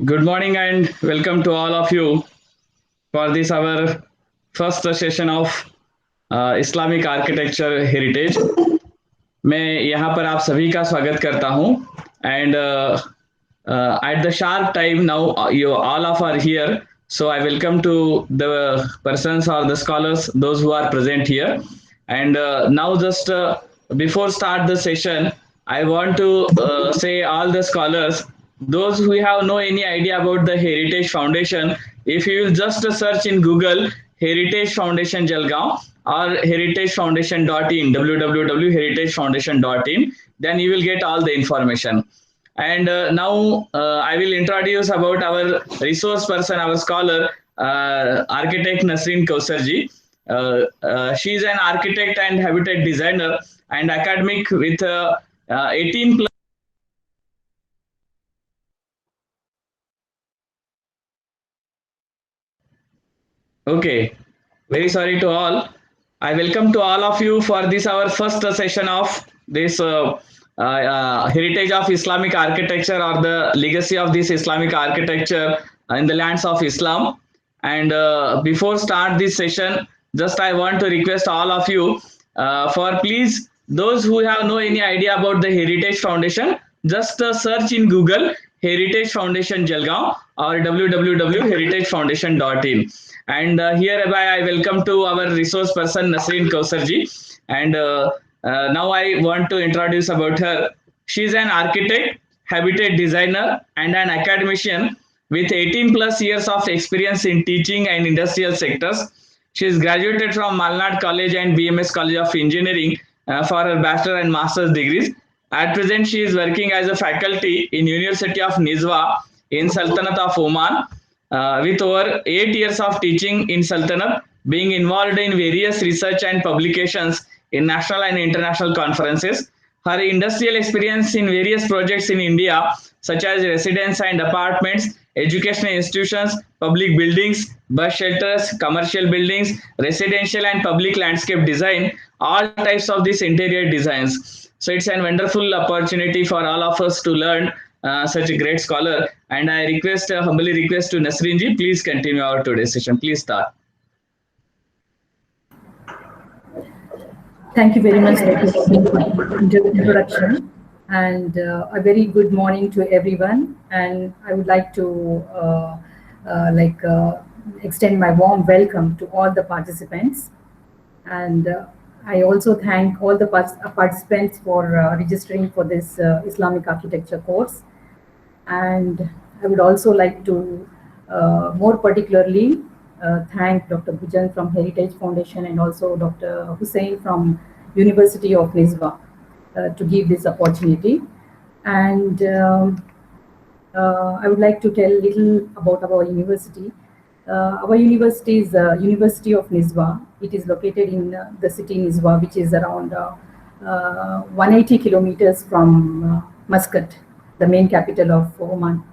Good morning and welcome to all of you for this our first session of Islamic Architecture Heritage. मैं यहाँ पर आप सभी का स्वागत करता हूँ and at the sharp time now you all of are here, so I welcome to the persons or the scholars those who are present here. And now just before start the session, I want to say all the scholars, those who have no any idea about the Heritage Foundation, if you will just search in Google Heritage Foundation Jalgaon or heritagefoundation.in, www.heritagefoundation.in, then you will get all the information. And now I will introduce about our resource person, our scholar, architect Nasreen Kausarji. She is an architect and habitat designer and academic with 18 plus. Okay, very sorry to all. I welcome to all of you for this our first session of this heritage of Islamic architecture or the legacy of this Islamic architecture in the lands of Islam. And before start this session, just I want to request all of you for please those who have no any idea about the Heritage Foundation, just search in Google Heritage Foundation Jalgaon or www.heritagefoundation.in. And hereby I welcome to our resource person Nasreen Kausarji. And now I want to introduce about her. She is an architect, habitat designer, and an academician with 18 plus years of experience in teaching and industrial sectors. She is graduated from Malnad College and BMS College of Engineering for her bachelor and master's degrees. At present, she is working as a faculty in University of Nizwa in Sultanate of Oman with over 8 years of teaching in Sultanate, being involved in various research and publications in national and international conferences. Her industrial experience in various projects in India, such as residence and apartments, educational institutions, public buildings, bus shelters, commercial buildings, residential and public landscape design, all types of these interior designs. So it's a wonderful opportunity for all of us to learn such a great scholar. And I request, humbly request to Nasreen ji, please continue our today's session. Please start. Thank you very much for the introduction, and a very good morning to everyone. And I would like to extend my warm welcome to all the participants. And I also thank all the participants for registering for this Islamic architecture course. And I would also like to more particularly thank Dr. Bhujan from Heritage Foundation and also Dr. Hussain from University of Nizwa to give this opportunity. And I would like to tell a little about our university. Our university is University of Nizwa. It is located in the city Nizwa, which is around 180 kilometers from Muscat, the main capital of Oman.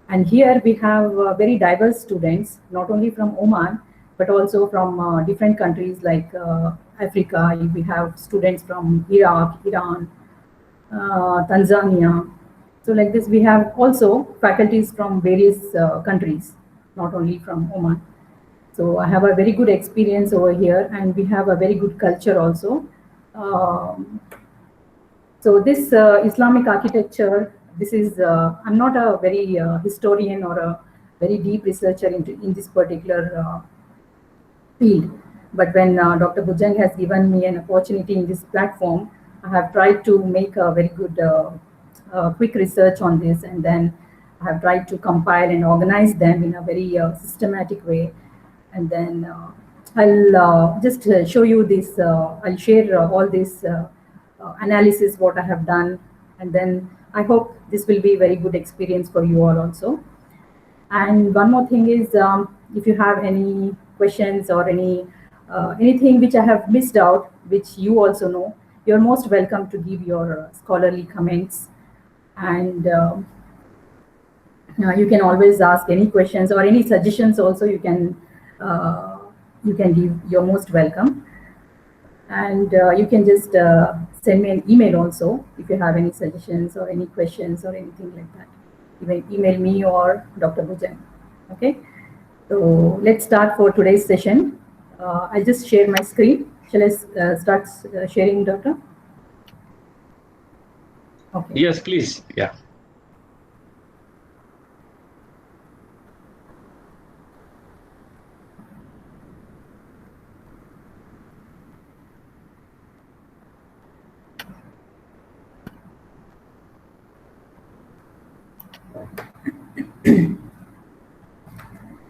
And here we have very diverse students, not only from Oman, but also from different countries like Africa. We have students from Iraq, Iran, Tanzania. So like this, we have also faculties from various countries, not only from Oman. So I have a very good experience over here, and we have a very good culture also. So this Islamic architecture, this is, I'm not a very historian or a very deep researcher in this particular field. But when Dr. Bhujan has given me an opportunity in this platform, I have tried to make a very good quick research on this, and then I have tried to compile and organize them in a very systematic way. And then I'll just show you this, I'll share all this analysis, what I have done, and then I hope this will be a very good experience for you all also. And one more thing is, if you have any questions or anything which I have missed out, which you also know, you're most welcome to give your scholarly comments. And you can always ask any questions or any suggestions also. You can give. You're most welcome. And you can just send me an email also if you have any suggestions or any questions or anything like that. You may email me or Dr. Bhujan. Okay. So let's start for today's session. I'll just share my screen. Shall I start sharing, Doctor? Okay. Yes, please. Yeah.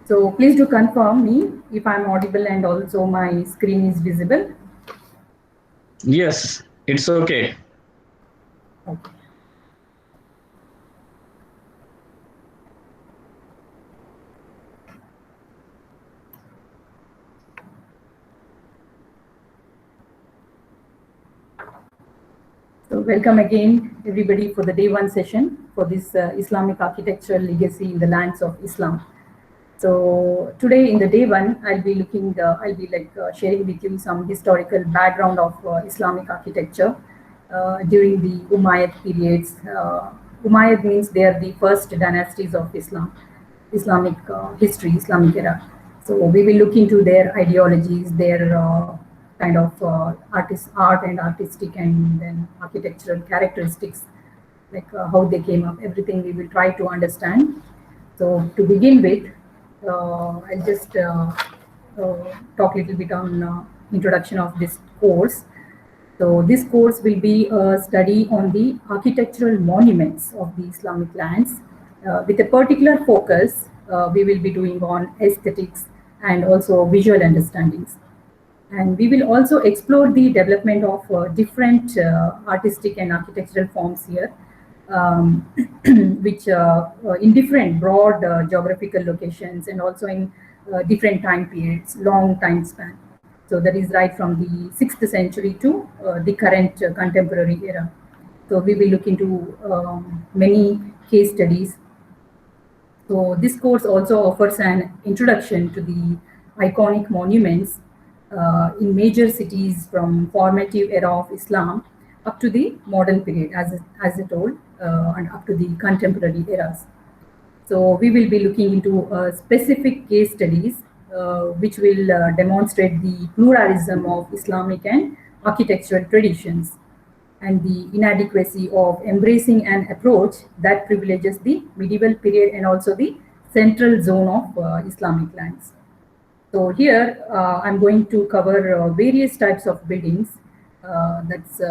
So please do confirm me if I'm audible and also my screen is visible. Yes, it's okay. Okay. So welcome again, everybody, for the day one session for this Islamic architectural legacy in the lands of Islam. So today in the day one, I'll be sharing with you some historical background of Islamic architecture during the Umayyad periods. Umayyad means they are the first dynasties of Islam, Islamic history, Islamic era. So we will look into their ideologies, their kind of art and artistic and then architectural characteristics, like how they came up, everything we will try to understand. So to begin with, I'll just talk a little bit on introduction of this course. So this course will be a study on the architectural monuments of the Islamic lands with a particular focus we will be doing on aesthetics and also visual understandings. And we will also explore the development of different artistic and architectural forms here, um, which in different broad geographical locations and also in different time periods, long time span. So that is right from the 6th century to the current contemporary era. So we will look into many case studies. So this course also offers an introduction to the iconic monuments in major cities from formative era of Islam up to the modern period, as I told, and up to the contemporary eras. So we will be looking into specific case studies which will demonstrate the pluralism of Islamic and architectural traditions and the inadequacy of embracing an approach that privileges the medieval period and also the central zone of Islamic lands. So here I'm going to cover various types of buildings. That's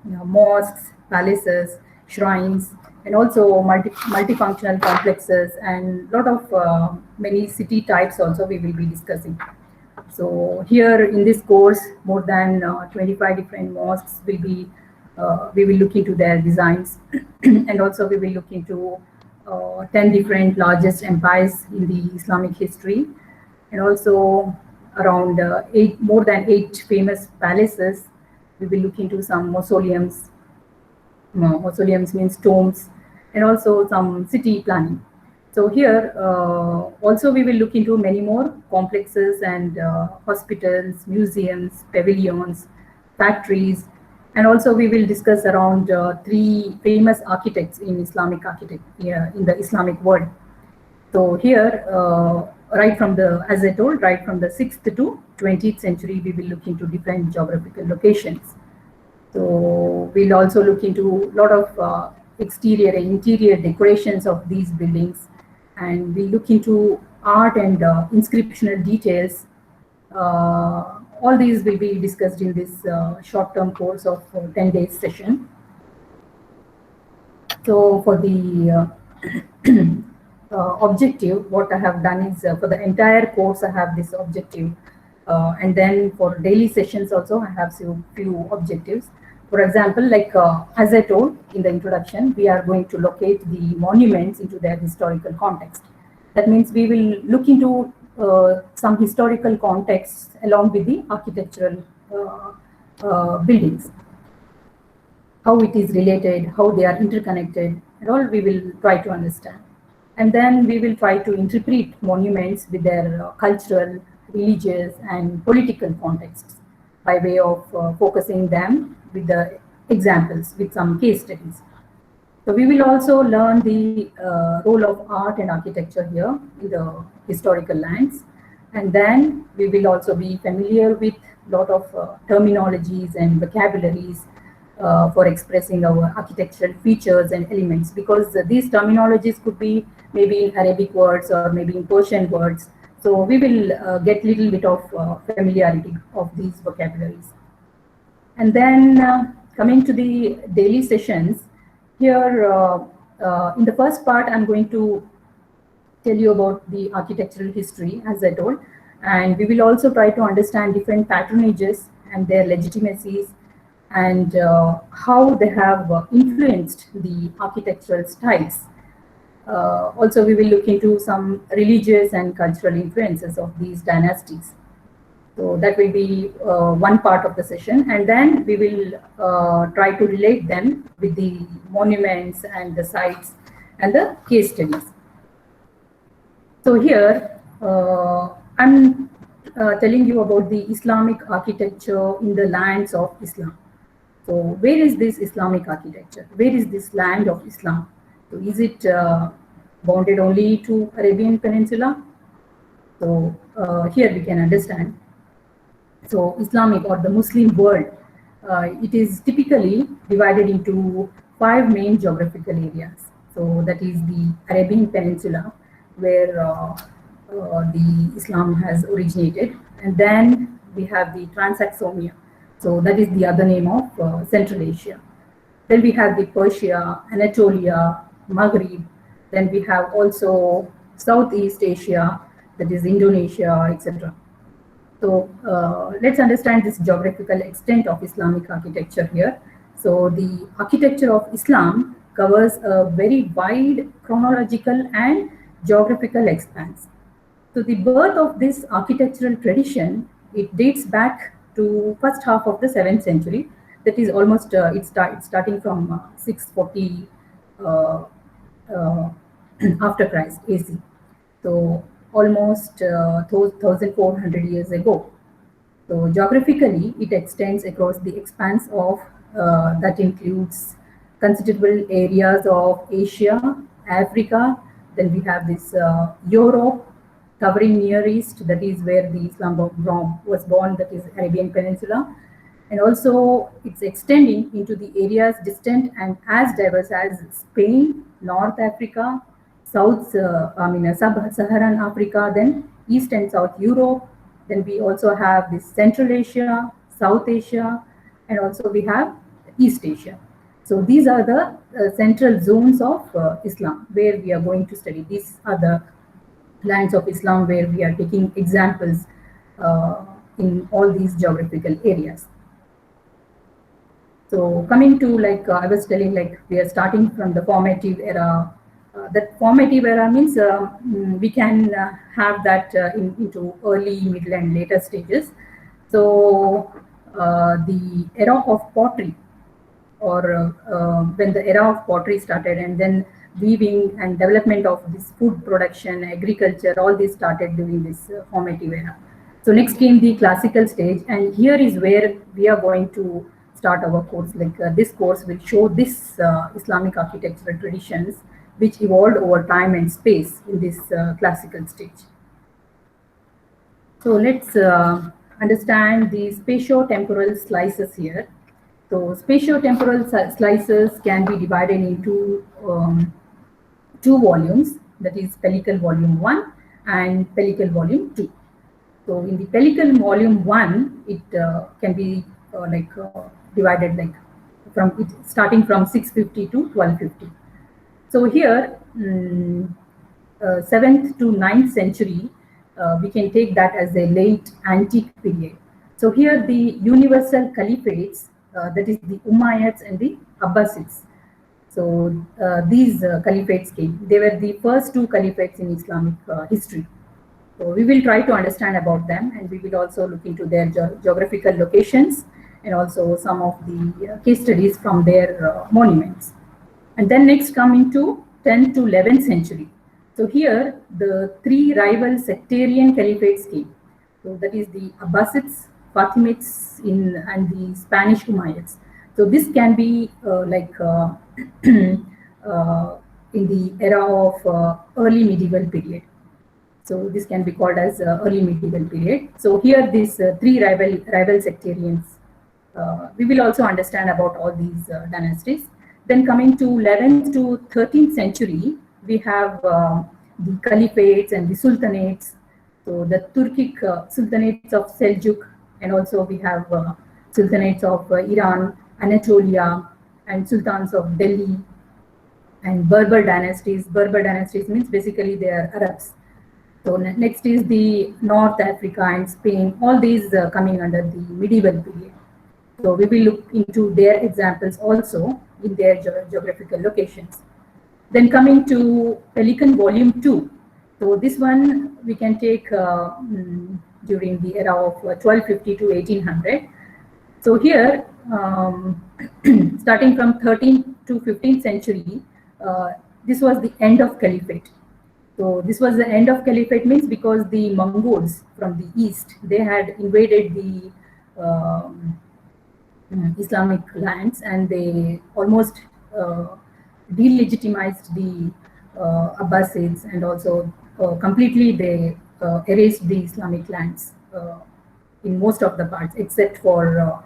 mosques, palaces, shrines, and also multifunctional complexes and lot of many city types also we will be discussing. So here in this course, more than 25 different mosques will be, we will look into their designs and also we will look into 10 different largest empires in the Islamic history and also around more than 8 famous palaces. We will look into some mausoleums. Mausoleums means tombs and also some city planning. So here also we will look into many more complexes and hospitals, museums, pavilions, factories, and also we will discuss around 3 famous architects in Islamic in the Islamic world. So here, right from the, as I told, right from the 6th to 20th century, we will look into different geographical locations. So we'll also look into a lot of exterior and interior decorations of these buildings, and we look into art and inscriptional details. All these will be discussed in this short-term course of 10 days session. So for the objective, what I have done is for the entire course, I have this objective. And then for daily sessions also, I have few objectives. For example, like as I told in the introduction, we are going to locate the monuments into their historical context. That means we will look into some historical context along with the architectural buildings, how it is related, how they are interconnected, and all we will try to understand. And then we will try to interpret monuments with their cultural, religious, and political contexts by way of focusing them with the examples, with some case studies. So we will also learn the role of art and architecture here in the historical lands. And then we will also be familiar with a lot of terminologies and vocabularies for expressing our architectural features and elements, because these terminologies could be maybe in Arabic words or maybe in Persian words. So we will get little bit of familiarity of these vocabularies. And then coming to the daily sessions, here in the first part, I'm going to tell you about the architectural history, as I told, and we will also try to understand different patronages and their legitimacies, and how they have influenced the architectural styles. Also, we will look into some religious and cultural influences of these dynasties. So that will be one part of the session, and then we will try to relate them with the monuments and the sites and the case studies. So here I'm telling you about the Islamic architecture in the lands of Islam. So where is this Islamic architecture? Where is this land of Islam? So is it bounded only to Arabian Peninsula? So here we can understand. So Islamic or the Muslim world, it is typically divided into 5 main geographical areas. So that is the Arabian Peninsula, where the Islam has originated, and then we have the Transaxomia. So that is the other name of Central Asia. Then we have the Persia, Anatolia, Maghreb. Then we have also Southeast Asia, that is Indonesia, etc. So let's understand this geographical extent of Islamic architecture here. So the architecture of Islam covers a very wide chronological and geographical expanse. So the birth of this architectural tradition, it dates back to first half of the 7th century. That is almost, it's starting from 640 after Christ, AC. So almost 1,400 years ago. So geographically, it extends across the expanse of that includes considerable areas of Asia, Africa. Then we have this Europe, covering Near East, that is where the Islam was born, that is Arabian Peninsula. And also it's extending into the areas distant and as diverse as Spain, North Africa, Sub-Saharan Africa, then East and South Europe. Then we also have this Central Asia, South Asia, and also we have East Asia. So these are the central zones of Islam where we are going to study. These are the lands of Islam where we are taking examples in all these geographical areas. So coming to, like I was telling, like we are starting from the formative era. That formative era means we can have that into early, middle, and later stages. So the era of pottery, or when the era of pottery started, and then weaving and development of this food production, agriculture, all this started during this formative era. So next came the classical stage, and here is where we are going to start our course. Like this course will show this Islamic architectural traditions which evolved over time and space in this classical stage. So let's understand the spatio-temporal slices here. So spatio-temporal slices can be divided into 2 volumes, that is Pellicle Volume 1 and Pellicle Volume 2. So in the Pellicle Volume 1, it can be divided like starting from 650 to 1250. So here, 7th to 9th century, we can take that as a late antique period. So here the universal caliphates, that is the Umayyads and the Abbasids. So these caliphates came. They were the first 2 caliphates in Islamic history. So we will try to understand about them, and we will also look into their geographical locations and also some of the case studies from their monuments. And then next coming to 10th to 11th century. So here the 3 rival sectarian caliphates came. So that is the Abbasids, Fatimids and the Spanish Umayyads. So this can be in the era of early medieval period. So this can be called as early medieval period. So here these three rival sectarians. We will also understand about all these dynasties. Then coming to 11th to 13th century, we have the caliphates and the sultanates. So the Turkic sultanates of Seljuk, and also we have sultanates of Iran, Anatolia, and sultans of Delhi, and Berber dynasties. Berber dynasties means basically they are Arabs. So next is the North Africa and Spain, all these coming under the medieval period. So we will look into their examples also in their geographical locations. Then coming to Pelican Volume 2. So this one we can take during the era of 1250 to 1800. So here, starting from 13th to 15th century, this was the end of caliphate. So this was the end of caliphate means because the Mongols from the east, they had invaded the Islamic lands, and they almost delegitimized the Abbasids, and also completely they erased the Islamic lands in most of the parts, except for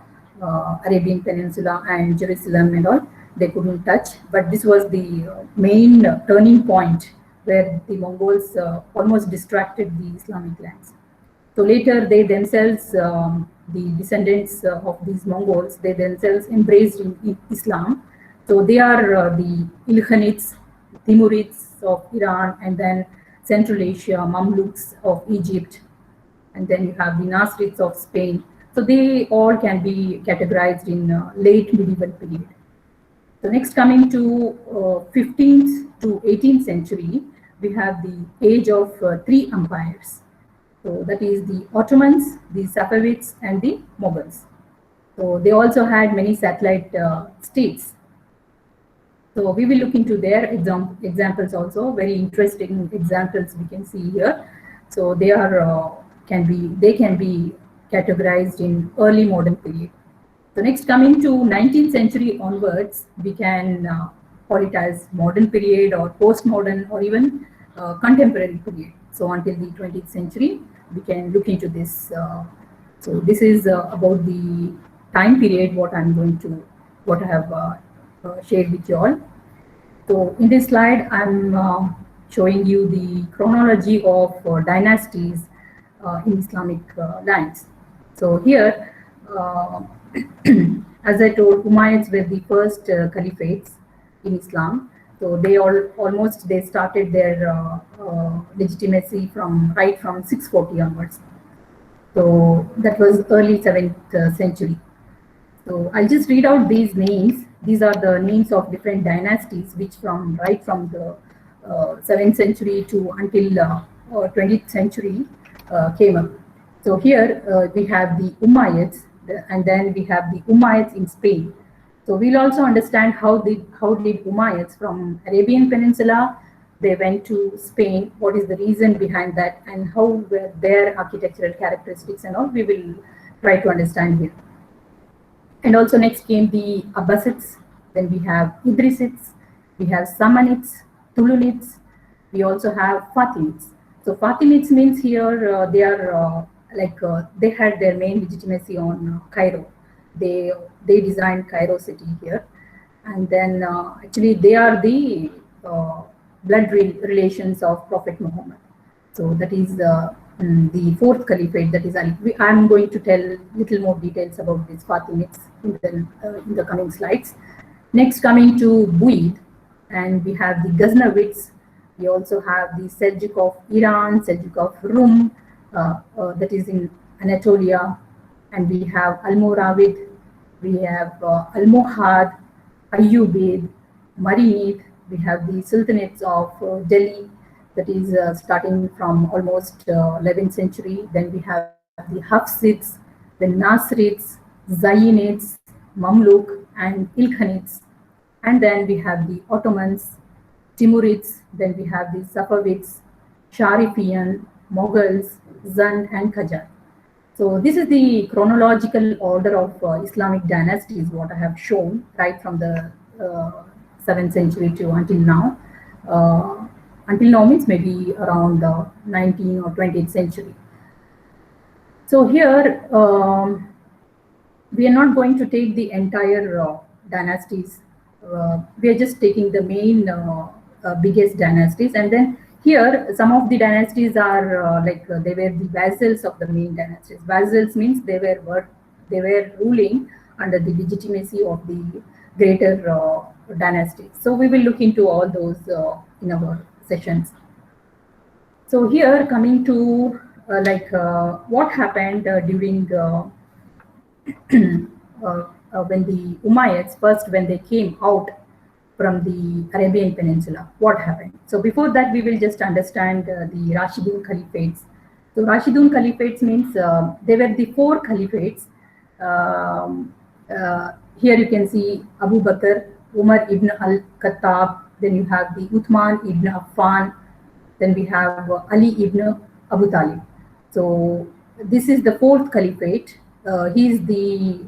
Arabian Peninsula and Jerusalem and all. They couldn't touch, but this was the main turning point where the Mongols almost distracted the Islamic lands. So later they themselves, the descendants of these Mongols, they themselves embraced in Islam. So they are the Ilkhanids, Timurids of Iran, and then Central Asia, Mamluks of Egypt, and then you have the Nasrids of Spain. So they all can be categorized in late medieval period. So next, coming to 15th to 18th century, we have the age of three empires. So that is the Ottomans, the Safavids, and the Mughals. So they also had many satellite states. So we will look into their examples also. Very interesting examples we can see here. So they are can be categorized in early modern period. So next, coming to 19th century onwards, we can call it as modern period or postmodern or even contemporary period. So until the 20th century, we can look into this. So this is about the time period what I have shared with you all. So in this slide, I'm showing you the chronology of dynasties in Islamic lands. So here, as I told, Umayyads were the first caliphates in Islam. So they almost started their legitimacy right from 640 onwards. So that was early 7th century. So I'll just read out these names. These are the names of different dynasties, which right from the 7th century to until 20th century came up. So here we have the Umayyads, and then we have the Umayyads in Spain. So we'll also understand how did Umayyads from Arabian Peninsula, they went to Spain, what is the reason behind that, and how were their architectural characteristics and all, we will try to understand here. And also next came the Abbasids, then we have Idrisids, we have Samanids, Tululids, we also have Fatimids. So Fatimids means here they are they had their main legitimacy on Cairo. They designed Cairo city here, and then actually they are the blood relations of Prophet Muhammad. So that is the fourth caliphate. That is, I'm going to tell little more details about these Fatimids in the coming slides. Next, coming to Buid, and we have the Ghaznavids. We also have the Seljuk of Iran, Seljuk of Rum, that is in Anatolia, and we have Almoravid, we have Almohad, Ayyubid, Marinid, we have the Sultanates of Delhi, that is starting from almost 11th century. Then we have the Hafsids, the Nasrids, Zayyinids, Mamluk, and Ilkhanids. And then we have the Ottomans, Timurids, then we have the Safavids, Sharifian, Mughals, Zand, and Qajar. So this is the chronological order of Islamic dynasties, what I have shown, right from the 7th century to until now. Until now means maybe around 19th or 20th century. So here, we are not going to take the entire dynasties. We are just taking the main biggest dynasties, and then here some of the dynasties are they were the vassals of the main dynasties. Vassals means they were ruling under the legitimacy of the greater dynasties. So we will look into all those in our sessions. So here coming to what happened during when the Umayyads first, when they came out from the Arabian Peninsula, what happened? So before that, we will just understand the Rashidun Caliphates. So Rashidun Caliphates means they were the 4 caliphates. Here you can see Abu Bakr, Umar ibn al-Khattab, then you have the Uthman ibn Affan, then we have Ali ibn Abu Talib. So this is the 4th caliphate. He is the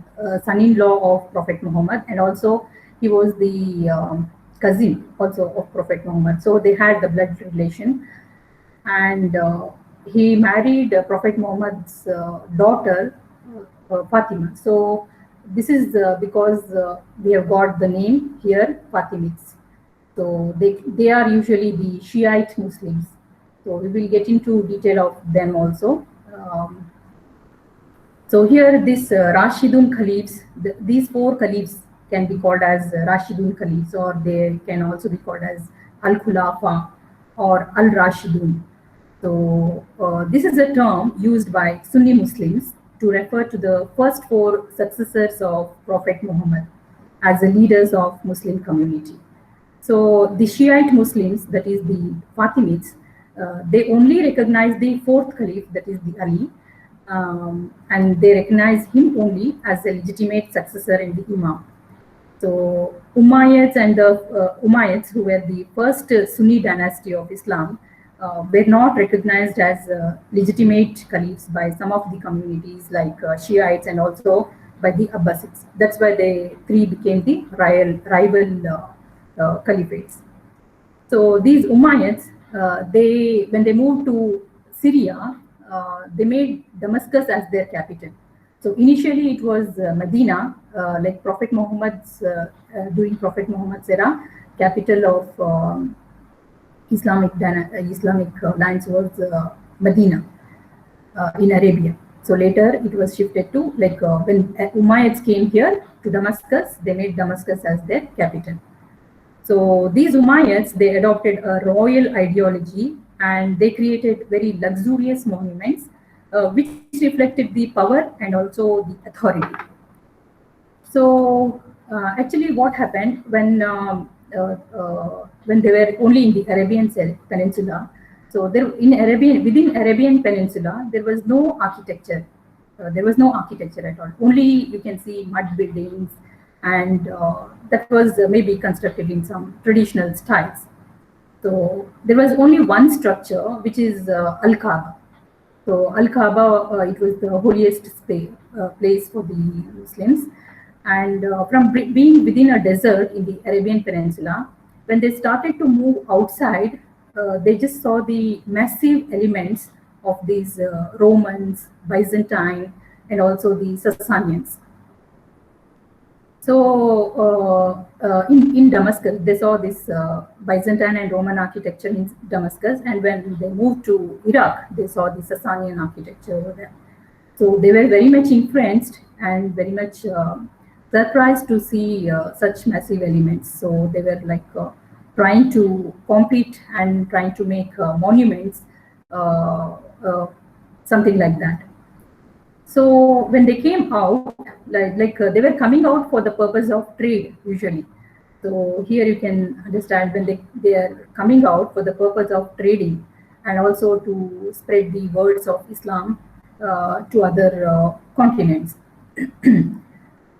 son-in-law of Prophet Muhammad, and also he was the cousin also of Prophet Muhammad. So they had the blood relation, and he married Prophet Muhammad's daughter Fatima. So this is because we have got the name here Fatimids. So they are usually the Shiite Muslims. So we will get into detail of them also. So here this Rashidun Caliphs, these 4 Caliphs can be called as Rashidun Caliphs, or they can also be called as Al-Khulafa or Al-Rashidun. So this is a term used by Sunni Muslims to refer to the first 4 successors of Prophet Muhammad as the leaders of Muslim community. So the Shiite Muslims, that is the Fatimids, they only recognize the 4th Caliph, that is the Ali, and they recognize him only as a legitimate successor in the Imam. So Umayyads and the Umayyads, who were the first Sunni dynasty of Islam, were not recognized as legitimate caliphs by some of the communities like Shiites and also by the Abbasids. That's why they 3 became the rival caliphates. So these Umayyads, when they moved to Syria, they made Damascus as their capital. So initially it was Medina, like Prophet Muhammad's, during Prophet Muhammad's era, capital of Islamic lands was Medina in Arabia. So later it was shifted to, when Umayyads came here to Damascus, they made Damascus as their capital. So these Umayyads, they adopted a royal ideology, and they created very luxurious monuments which reflected the power and also the authority. So actually what happened when they were only in the Arabian Peninsula, so within Arabian Peninsula, there was no architecture. There was no architecture at all. Only you can see mud buildings, and that was maybe constructed in some traditional styles. So there was only one structure, which is Al-Kaaba. So Al-Kaaba, it was the holiest place for the Muslims. And from being within a desert in the Arabian Peninsula, when they started to move outside, they just saw the massive elements of these Romans, Byzantine, and also the Sasanians. So in Damascus, they saw this Byzantine and Roman architecture in Damascus, and when they moved to Iraq, they saw the Sasanian architecture over there. So they were very much influenced and very much surprised to see such massive elements. So they were trying to compete and trying to make monuments, something like that. So when they came out, they were coming out for the purpose of trade usually. So here you can understand when they are coming out for the purpose of trading and also to spread the words of Islam to other continents.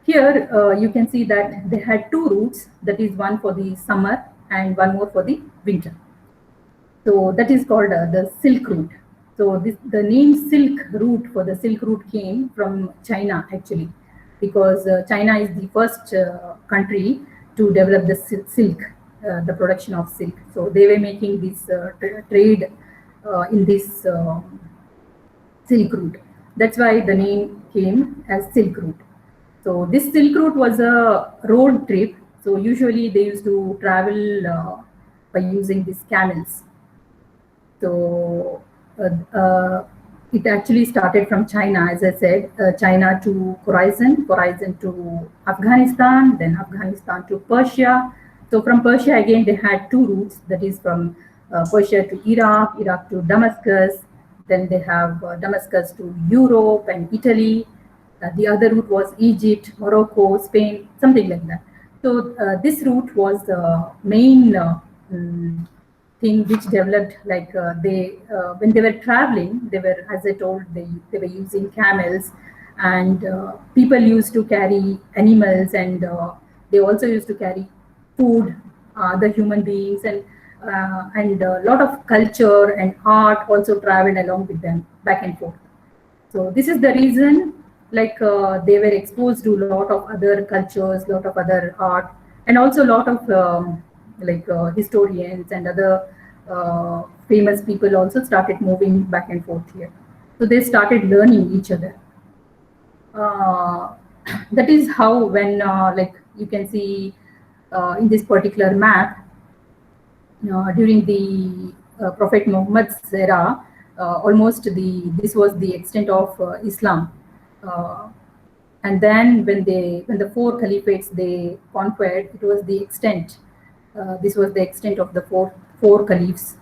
Here you can see that they had 2 routes, that is one for the summer and one more for the winter. So that is called the Silk Route. So the name Silk Route for the Silk Route came from China actually, because China is the first country to develop the silk, the production of silk. So they were making this trade in this Silk Route. That's why the name came as Silk Route. So this Silk Route was a road trip. So usually they used to travel by using these camels. So it actually started from China, as I said, China to Khorasan, Khorasan to Afghanistan, then Afghanistan to Persia. So from Persia again, they had two routes, that is from Persia to Iraq, Iraq to Damascus, then they have Damascus to Europe and Italy. The other route was Egypt, Morocco, Spain, something like that. So this route was the main thing which developed, like they when they were traveling, they were, as I told, they were using camels, and people used to carry animals, and they also used to carry food, other human beings, and a lot of culture and art also traveled along with them back and forth. So this is the reason, like they were exposed to a lot of other cultures, lot of other art, and also a lot of historians and other famous people also started moving back and forth here. So they started learning each other. That is how, when like you can see in this particular map, during the Prophet Muhammad's era, almost this was the extent of Islam. And then when the four caliphates they conquered, it was the extent. This was the extent of the four caliphs.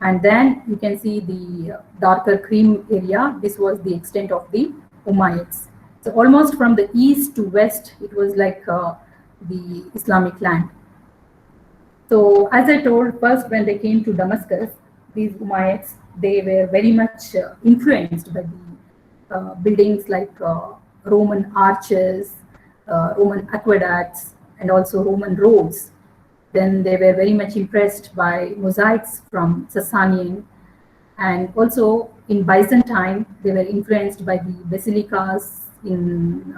And then you can see the darker cream area. This was the extent of the Umayyads. So almost from the east to west, it was like the Islamic land. So as I told, first when they came to Damascus, these Umayyads, they were very much influenced by the buildings like Roman arches, Roman aqueducts, and also Roman roads. Then they were very much impressed by mosaics from Sasanian, and also in Byzantine, they were influenced by the basilicas in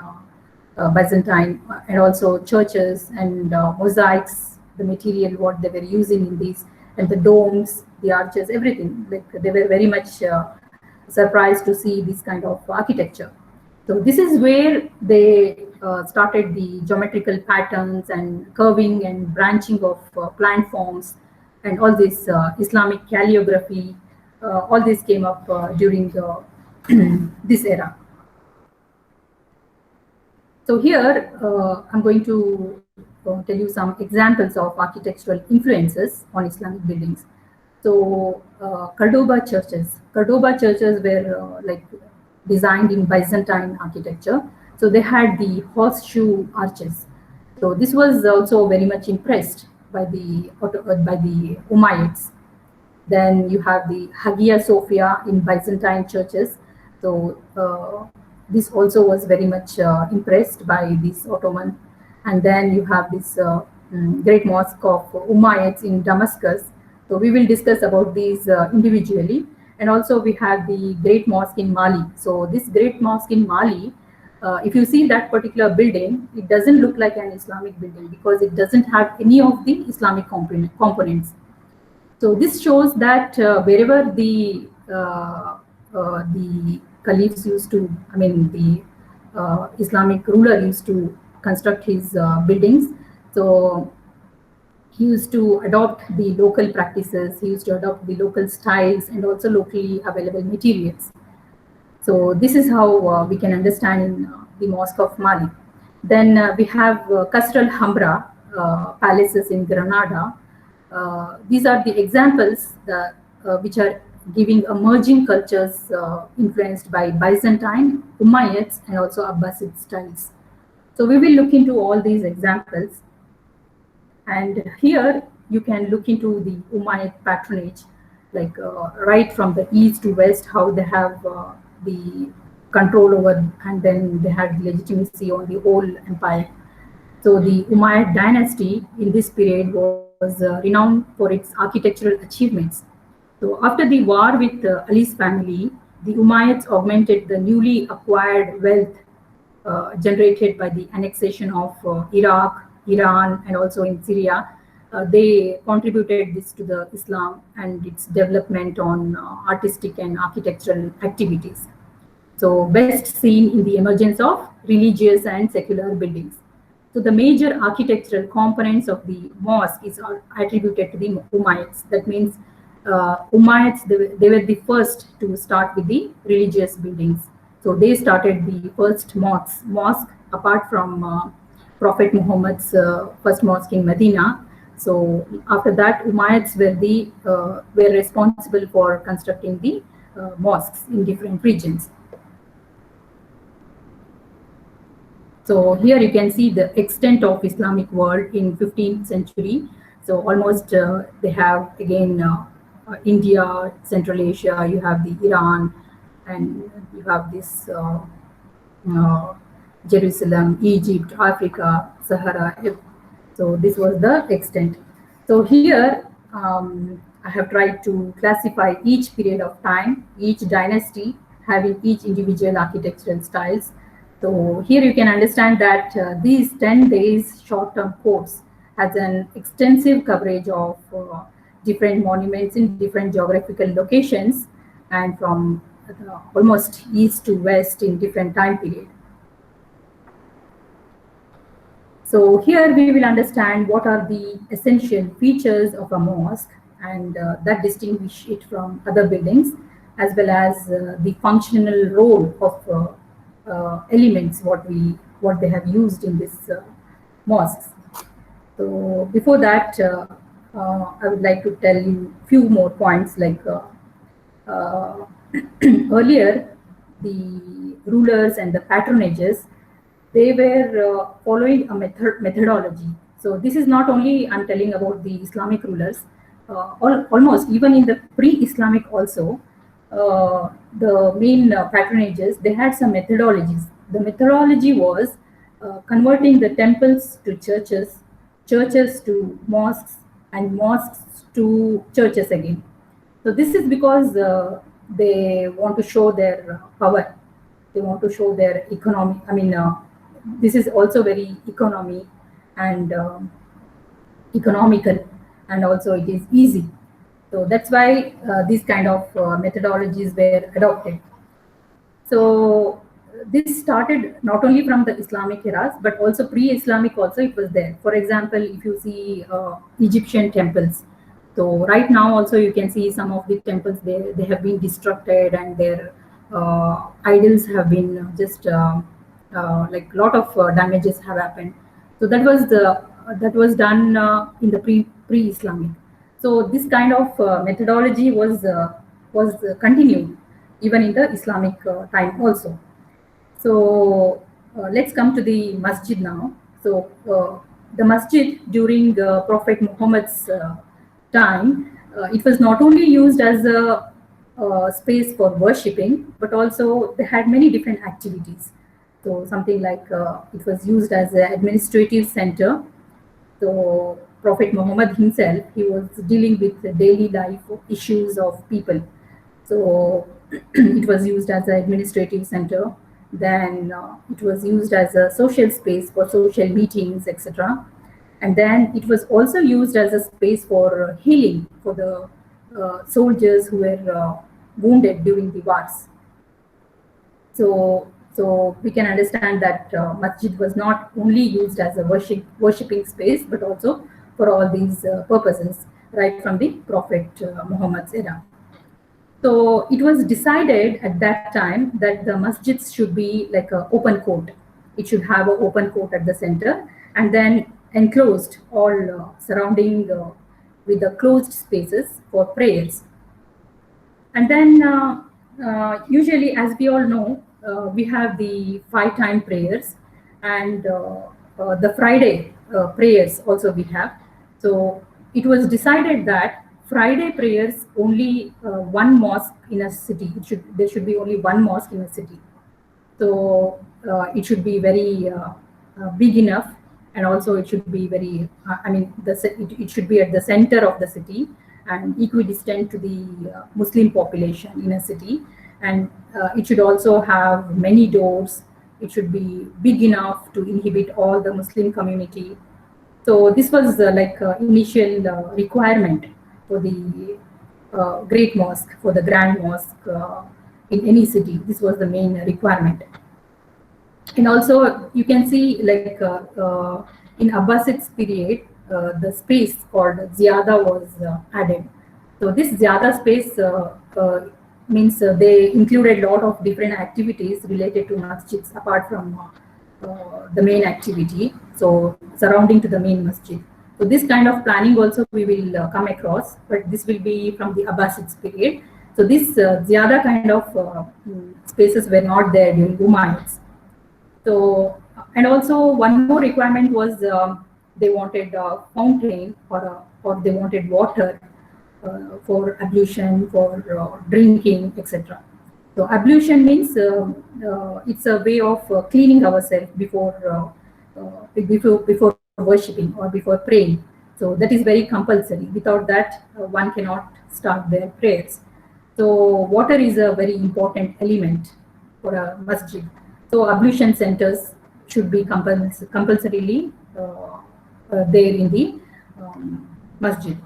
Byzantine, and also churches and mosaics, the material what they were using in these, and the domes, the arches, everything. Like they were very much surprised to see this kind of architecture. So this is where they started the geometrical patterns and curving and branching of plant forms, and all this Islamic calligraphy. All this came up during this era. So here I'm going to tell you some examples of architectural influences on Islamic buildings. So Cordoba churches were like designed in Byzantine architecture. So they had the horseshoe arches. So this was also very much impressed by the Umayyads. Then you have the Hagia Sophia in Byzantine churches. So this also was very much impressed by this Ottoman. And then you have this great mosque of Umayyads in Damascus. So we will discuss about these individually. And also we have the Great Mosque in Mali. So this Great Mosque in Mali, if you see that particular building, it doesn't look like an Islamic building because it doesn't have any of the Islamic components. So this shows that wherever the caliphs used to, I mean the Islamic ruler used to construct his buildings, so he used to adopt the local practices, he used to adopt the local styles and also locally available materials. So this is how we can understand in the Mosque of Mali. Then we have Qasr al-Hamra palaces in Granada. These are the examples that, which are giving emerging cultures influenced by Byzantine, Umayyads, and also Abbasid styles. So we will look into all these examples. And here you can look into the Umayyad patronage, like right from the east to west, how they have the control over, and then they had legitimacy on the whole empire. So the Umayyad dynasty in this period was renowned for its architectural achievements. So after the war with Ali's family, the Umayyads augmented the newly acquired wealth generated by the annexation of Iraq, Iran, and also in Syria. They contributed this to the Islam and its development on artistic and architectural activities. So best seen in the emergence of religious and secular buildings. So the major architectural components of the mosque is attributed to the Umayyads. That means Umayyads, they were the first to start with the religious buildings. So they started the first mosque apart from Prophet Muhammad's first mosque in Medina. So after that, Umayyads were responsible for constructing the mosques in different regions. So here you can see the extent of Islamic world in 15th century. So almost they have again India, Central Asia, you have the Iran, and you have this Jerusalem, Egypt, Africa, Sahara. So this was the extent. So here I have tried to classify each period of time, each dynasty having each individual architectural styles. So here you can understand that these 10 days short-term course has an extensive coverage of different monuments in different geographical locations and from almost east to west in different time period. So here we will understand what are the essential features of a mosque and that distinguish it from other buildings, as well as the functional role of elements what they have used in this mosques. So before that, I would like to tell you few more points like earlier the rulers and the patronages, they were following a methodology. So this is not only I'm telling about the Islamic rulers, almost even in the pre-Islamic also, the main patronages, they had some methodologies. The methodology was converting the temples to churches, churches to mosques, and mosques to churches again. So this is because they want to show their power. They want to show their economy. I mean, this is also very economy and economical, and also it is easy. So that's why these kind of methodologies were adopted. So this started not only from the Islamic eras, but also pre-Islamic also it was there. For example, if you see Egyptian temples, so right now also you can see some of the temples they have been destructed and their idols have been just like lot of damages have happened. So that was done in the pre-Islamic. So this kind of methodology was continued even in the Islamic time also. So let's come to the masjid now. So the masjid during Prophet Muhammad's time, it was not only used as a space for worshipping, but also they had many different activities. So something like it was used as an administrative center. So Prophet Muhammad himself, he was dealing with the daily life issues of people. So it was used as an administrative center. Then it was used as a social space for social meetings, etc. And then it was also used as a space for healing for the soldiers who were wounded during the wars. So we can understand that masjid was not only used as a worshipping space, but also for all these purposes, right from the Prophet Muhammad's era. So it was decided at that time that the masjids should be like an open court. It should have an open court at the center, and then enclosed all surrounding with the closed spaces for prayers. And then usually, as we all know, we have the 5-time prayers, and the Friday prayers also we have. So it was decided that Friday prayers only one mosque in a city. There should be only one mosque in a city. So it should be very big enough, and also it should be very. I mean, it should be at the center of the city, and equidistant to the Muslim population in a city. And it should also have many doors. It should be big enough to inhibit all the Muslim community. So this was initial requirement for the Great Mosque, for the Grand Mosque in any city. This was the main requirement. And also you can see in Abbasids period, the space called Ziyada was added. So this Ziyada space means they included a lot of different activities related to masjids apart from the main activity, so surrounding to the main masjid. So this kind of planning also we will come across, but this will be from the Abbasids period. So this Ziyada kind of spaces were not there during Umayyads. So, and also one more requirement was they wanted a fountain or they wanted water for ablution, for drinking, etc. So ablution means it's a way of cleaning ourselves before worshipping or before praying. So that is very compulsory. Without that, one cannot start their prayers. So water is a very important element for a masjid. So ablution centers should be compulsorily there in the masjid.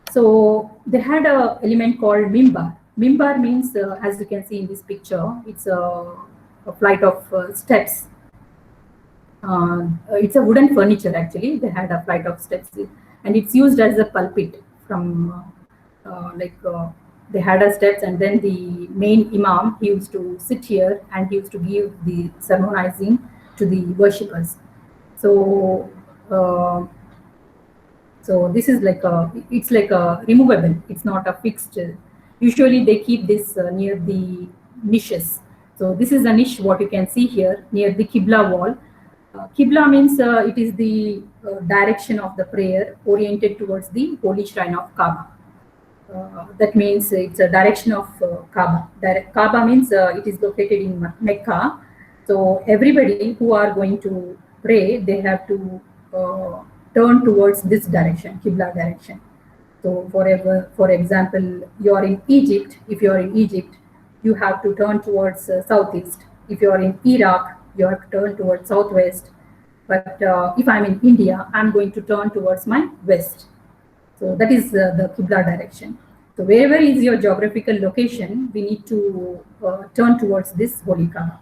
So they had a element called mimbar. Mimbar means, as you can see in this picture, it's a flight of steps. It's a wooden furniture actually. They had a flight of steps, and it's used as a pulpit. From they had a steps, and then the main imam, he used to sit here and he used to give the sermonizing to the worshippers. So so this is it's like a removable. It's not a fixed. Usually they keep this near the niches. So this is a niche, what you can see here near the Qibla wall. Qibla means it is the direction of the prayer oriented towards the holy shrine of Kaaba. That means it's a direction of Kaaba. Kaaba means it is located in Mecca. So everybody who are going to pray, they have to turn towards this direction, Qibla direction. So for example, you are in Egypt. If you are in Egypt, you have to turn towards southeast. If you are in Iraq, you have to turn towards southwest. But if I'm in India, I'm going to turn towards my west. So that is the Qibla direction. So wherever is your geographical location, we need to turn towards this holy Kaaba.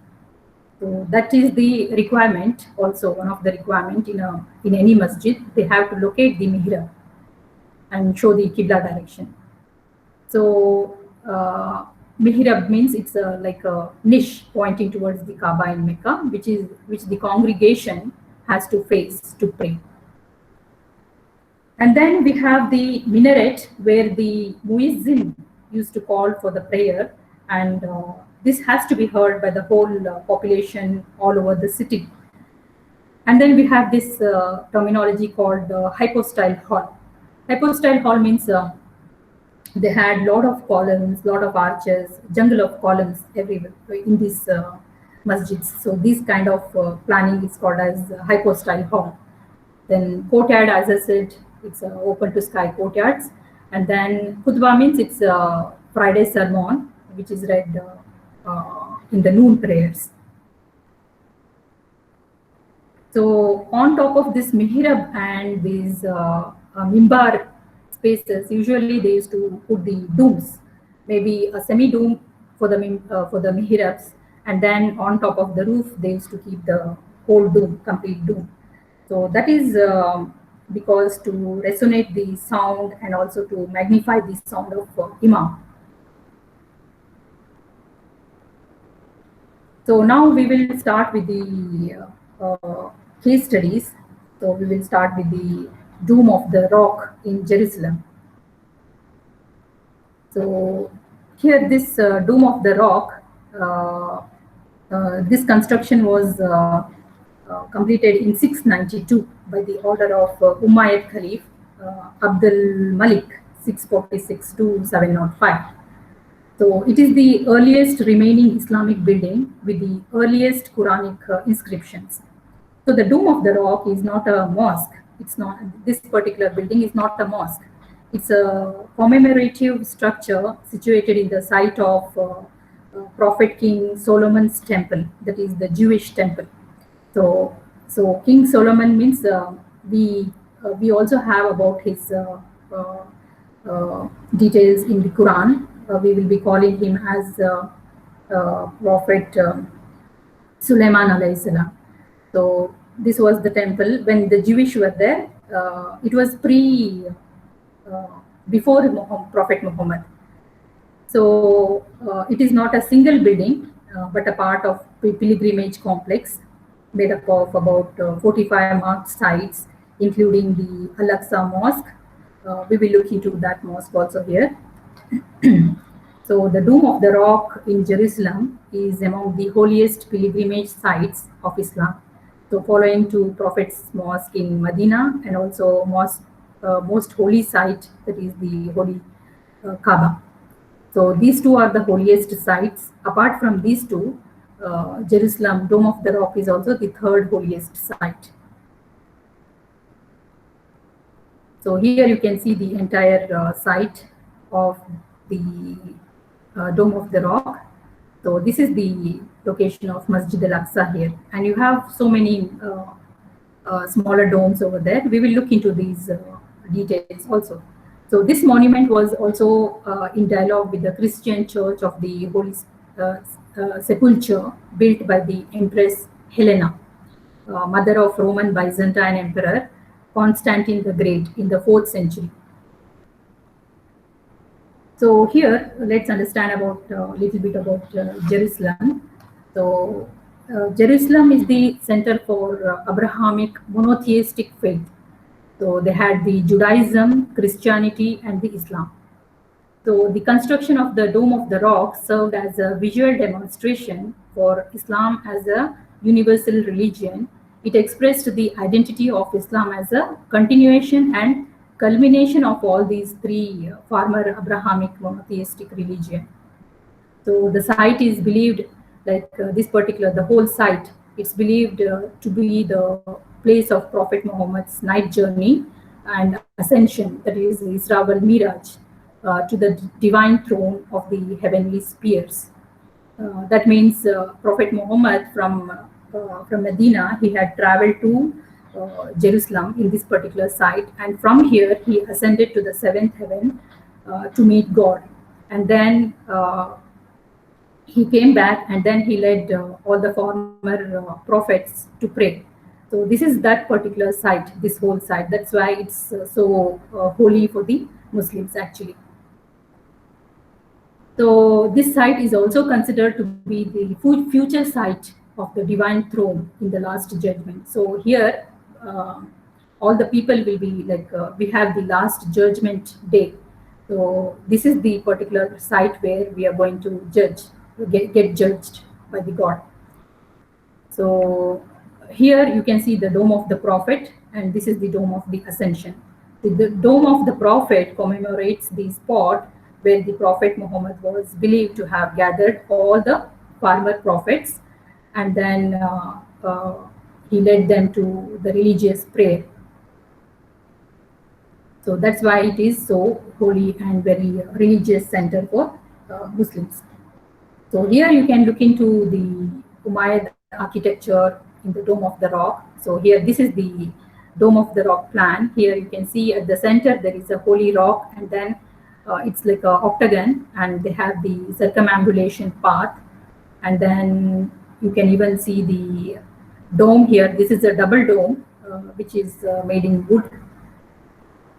So that is the requirement. Also, one of the requirement in any masjid, they have to locate the mihrab and show the Qibla direction. So mihrab means it's like a niche pointing towards the Kaaba in Mecca, which the congregation has to face to pray. And then we have the minaret where the muezzin used to call for the prayer, and this has to be heard by the whole population all over the city. And then we have this terminology called hypostyle hall. Hypostyle hall means they had a lot of columns, lot of arches, jungle of columns everywhere in these masjids. So this kind of planning is called as hypostyle hall. Then courtyard, as I said, it's open to sky courtyards. And then khutbah means it's Friday sermon, which is read in the noon prayers. So on top of this mihrab and these mimbar spaces, usually they used to put the dooms, maybe a semi-doom for the mihrabs, and then on top of the roof they used to keep the whole doom, complete doom. So that is because to resonate the sound and also to magnify the sound of imam. So now we will start with the case studies. So we will start with the Dome of the Rock in Jerusalem. So here this Dome of the Rock, this construction was completed in 692 by the order of Umayyad Khalif Abdul Malik, 646 to 705. So it is the earliest remaining Islamic building with the earliest Quranic inscriptions. So the Dome of the Rock is not a mosque, It's not, this particular building is not a mosque. It's a commemorative structure situated in the site of Prophet King Solomon's temple, that is the Jewish temple. So King Solomon means we also have about his details in the Quran. We will be calling him as Prophet Sulaiman alayhi salam. So this was the temple when the Jewish were there. It was before Prophet Muhammad. So it is not a single building, but a part of a pilgrimage complex made up of about 45 marked sites, including the Al-Aqsa Mosque. We will look into that mosque also here. So the Dome of the Rock in Jerusalem is among the holiest pilgrimage sites of Islam. So following to Prophet's Mosque in Medina and also most holy site, that is the Holy Kaaba. So these two are the holiest sites. Apart from these two, Jerusalem Dome of the Rock is also the third holiest site. So here you can see the entire site of the Dome of the Rock. So this is the location of Masjid Al-Aqsa here, and you have so many smaller domes over there. We will look into these details also. So this monument was also in dialogue with the Christian Church of the Holy Sepulchre, built by the Empress Helena, mother of Roman Byzantine Emperor Constantine the Great in the 4th century. So here, let's understand about a little bit about Jerusalem. So Jerusalem is the center for Abrahamic monotheistic faith. So they had the Judaism, Christianity, and the Islam. So the construction of the Dome of the Rock served as a visual demonstration for Islam as a universal religion. It expressed the identity of Islam as a continuation and culmination of all these three former Abrahamic monotheistic religion. So the site is believed, like the whole site, it's believed to be the place of Prophet Muhammad's night journey and ascension, that is Isra wal Miraj, to the divine throne of the heavenly spheres. That means Prophet Muhammad from Medina, he had traveled to Jerusalem in this particular site, and from here he ascended to the 7th heaven to meet God, and then he came back, and then he led all the former prophets to pray. So this is that particular site, this whole site. That's why it's so holy for the Muslims actually. So this site is also considered to be the future site of the divine throne in the last judgment. So here all the people will be like, we have the last judgment day. So this is the particular site where we are going to get judged by the God. So here you can see the Dome of the Prophet, and this is the Dome of the Ascension. The Dome of the Prophet commemorates the spot where the Prophet Muhammad was believed to have gathered all the former prophets, and then he led them to the religious prayer. So that's why it is so holy and very religious center for Muslims. So here you can look into the Umayyad architecture in the Dome of the Rock. So here, this is the Dome of the Rock plan. Here you can see at the center there is a holy rock, and then it's like a octagon, and they have the circumambulation path, and then you can even see the dome here. This is a double dome which is made in wood.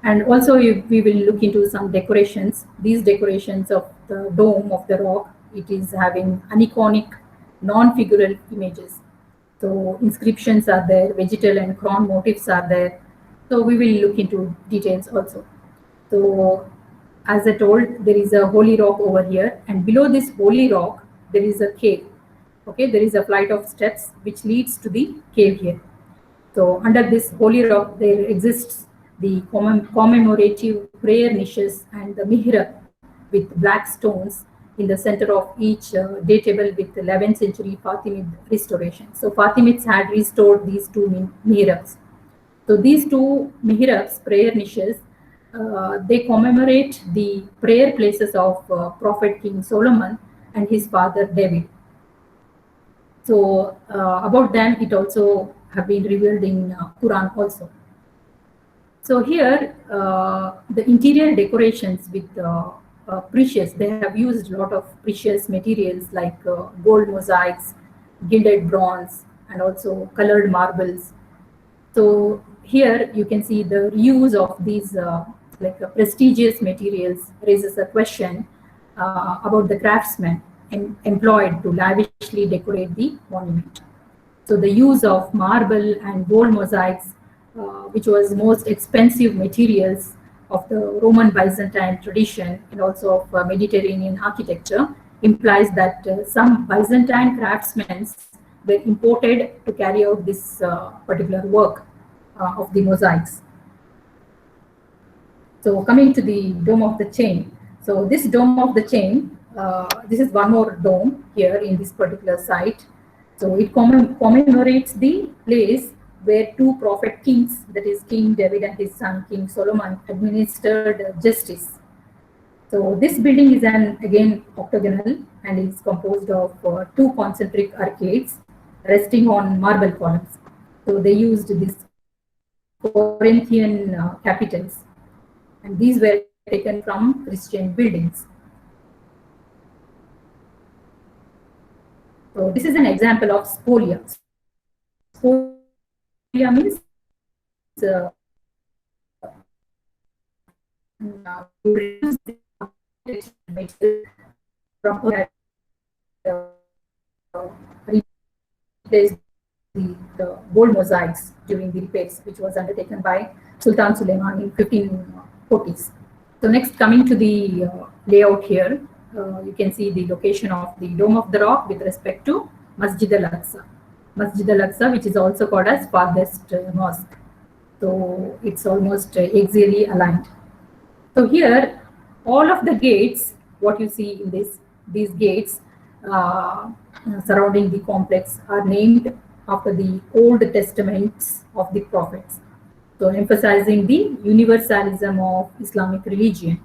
And also we will look into some decorations. These decorations of the Dome of the Rock, it is having aniconic, non-figural images. So inscriptions are there, vegetal and crown motifs are there. So we will look into details also. So as I told, there is a holy rock over here, and below this holy rock, there is a cave. Okay, there is a flight of steps which leads to the cave here. So under this holy rock, there exists the commemorative prayer niches and the mihrab with black stones in the center of each day table with 11th century Fatimid restoration. So Fatimids had restored these two mihrabs. So these two mihrabs, prayer niches, they commemorate the prayer places of Prophet King Solomon and his father David. So about them, it also have been revealed in Quran also. So here, the interior decorations with precious, they have used a lot of precious materials like gold mosaics, gilded bronze, and also colored marbles. So here you can see the reuse of these prestigious materials raises a question about the craftsmen employed to lavishly decorate the monument. So the use of marble and gold mosaics, which was most expensive materials of the Roman Byzantine tradition and also of Mediterranean architecture, implies that some Byzantine craftsmen were imported to carry out this particular work of the mosaics. So coming to the Dome of the Chain. So this Dome of the Chain, this is one more dome here in this particular site. So it commemorates the place where two prophet kings, that is King David and his son King Solomon, administered justice. So this building is again octagonal and is composed of two concentric arcades resting on marble columns. So they used these Corinthian capitals, and these were taken from Christian buildings. So this is an example of spolia. Spolia means reduce the from replace the gold mosaics during the repairs, which was undertaken by Sultan Suleiman in 1540s. So next, coming to the layout here, you can see the location of the Dome of the Rock with respect to Masjid al-Aqsa. Masjid al-Aqsa, which is also called as farthest mosque. So it's almost axially aligned. So here, all of the gates, what you see in these gates surrounding the complex are named after the Old Testaments of the prophets. So emphasizing the universalism of Islamic religion.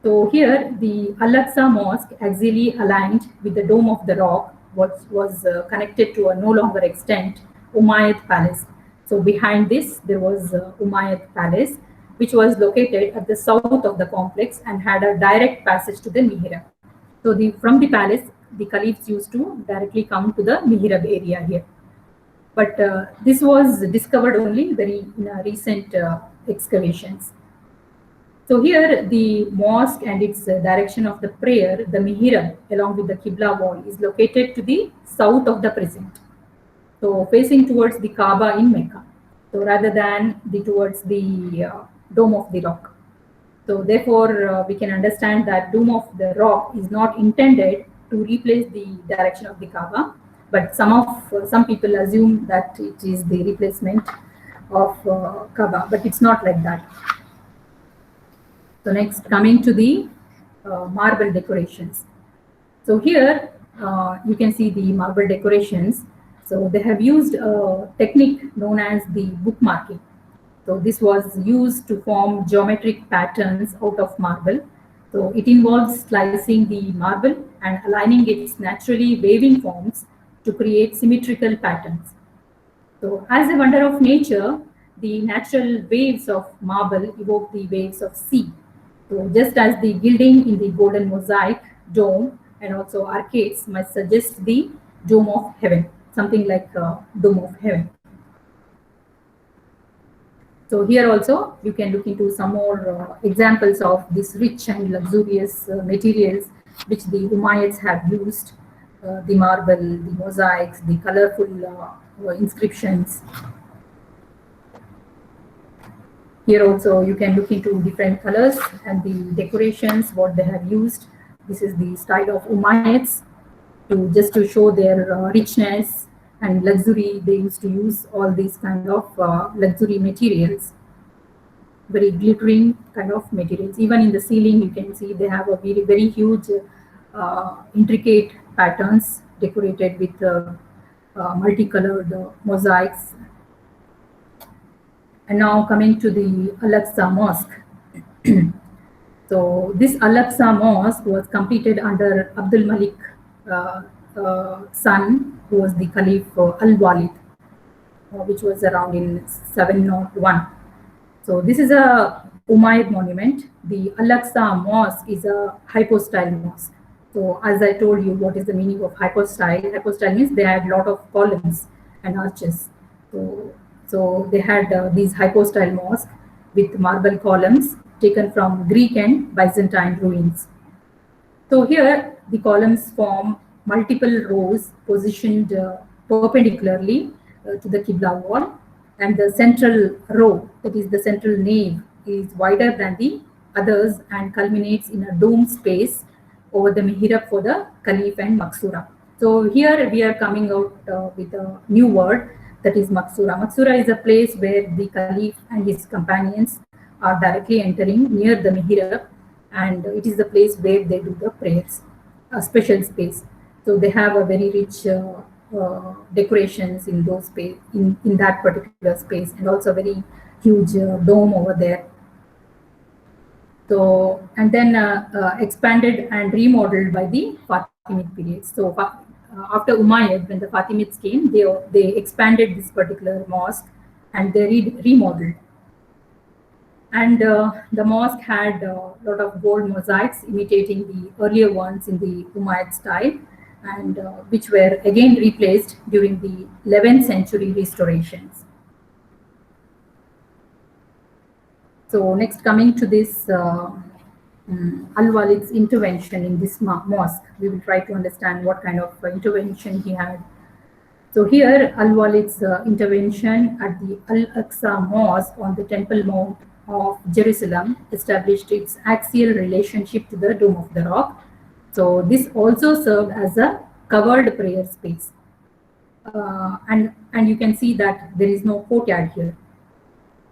So here, the Al-Aqsa Mosque, axially aligned with the Dome of the Rock, was connected to a no longer extant Umayyad Palace. So behind this, there was Umayyad Palace, which was located at the south of the complex and had a direct passage to the mihrab. So from the palace, the caliphs used to directly come to the mihrab area here. But this was discovered only in recent excavations. So here, the mosque and its direction of the prayer, the mihrab, along with the Qibla wall, is located to the south of the present. So facing towards the Kaaba in Mecca. So rather than towards the Dome of the Rock. So therefore, we can understand that Dome of the Rock is not intended to replace the direction of the Kaaba, but some people assume that it is the replacement of Kaaba, but it's not like that. So next, coming to the marble decorations. So here you can see the marble decorations. So they have used a technique known as the bookmarking. So this was used to form geometric patterns out of marble. So it involves slicing the marble and aligning its naturally waving forms to create symmetrical patterns. So as a wonder of nature, the natural waves of marble evoke the waves of sea. So just as the gilding in the golden mosaic dome and also arcades must suggest the dome of heaven, something like dome of heaven. So here also you can look into some more examples of these rich and luxurious materials which the Umayyads have used, the marble, the mosaics, the colorful inscriptions. Here also you can look into different colors and the decorations, what they have used. This is the style of Umayyads just to show their richness and luxury. They used to use all these kind of luxury materials, very glittering kind of materials. Even in the ceiling, you can see they have a very, very huge, intricate patterns decorated with multicolored mosaics. And now coming to the Al-Aqsa Mosque. So this Al-Aqsa Mosque was completed under Abdul Malik son, who was the Caliph Al-Walid, which was around in 701. So this is a Umayyad monument. The Al-Aqsa Mosque is a hypostyle mosque. So as I told you, what is the meaning of hypostyle? Hypostyle means they had a lot of columns and arches. So they had these hypostyle mosques with marble columns taken from Greek and Byzantine ruins. So here the columns form multiple rows positioned perpendicularly to the Qibla wall, and the central row, that is the central nave, is wider than the others and culminates in a dome space over the mihrab for the Caliph and Maksura. So here we are coming out with a new word, that is Maksura. Maksura is a place where the Caliph and his companions are directly entering near the mihrab, and it is the place where they do the prayers, a special space. So they have a very rich decorations in those space, in that particular space, and also very huge dome over there. So, and then expanded and remodeled by the Fatimid period. So after Umayyad, when the Fatimids came, they expanded this particular mosque and they remodeled. And the mosque had a lot of gold mosaics imitating the earlier ones in the Umayyad style, and which were again replaced during the 11th century restorations. So next, coming to this Al-Walid's intervention in this mosque, we will try to understand what kind of intervention he had. So here, Al-Walid's intervention at the Al-Aqsa Mosque on the Temple Mount of Jerusalem established its axial relationship to the Dome of the Rock. So this also served as a covered prayer space. And you can see that there is no courtyard here.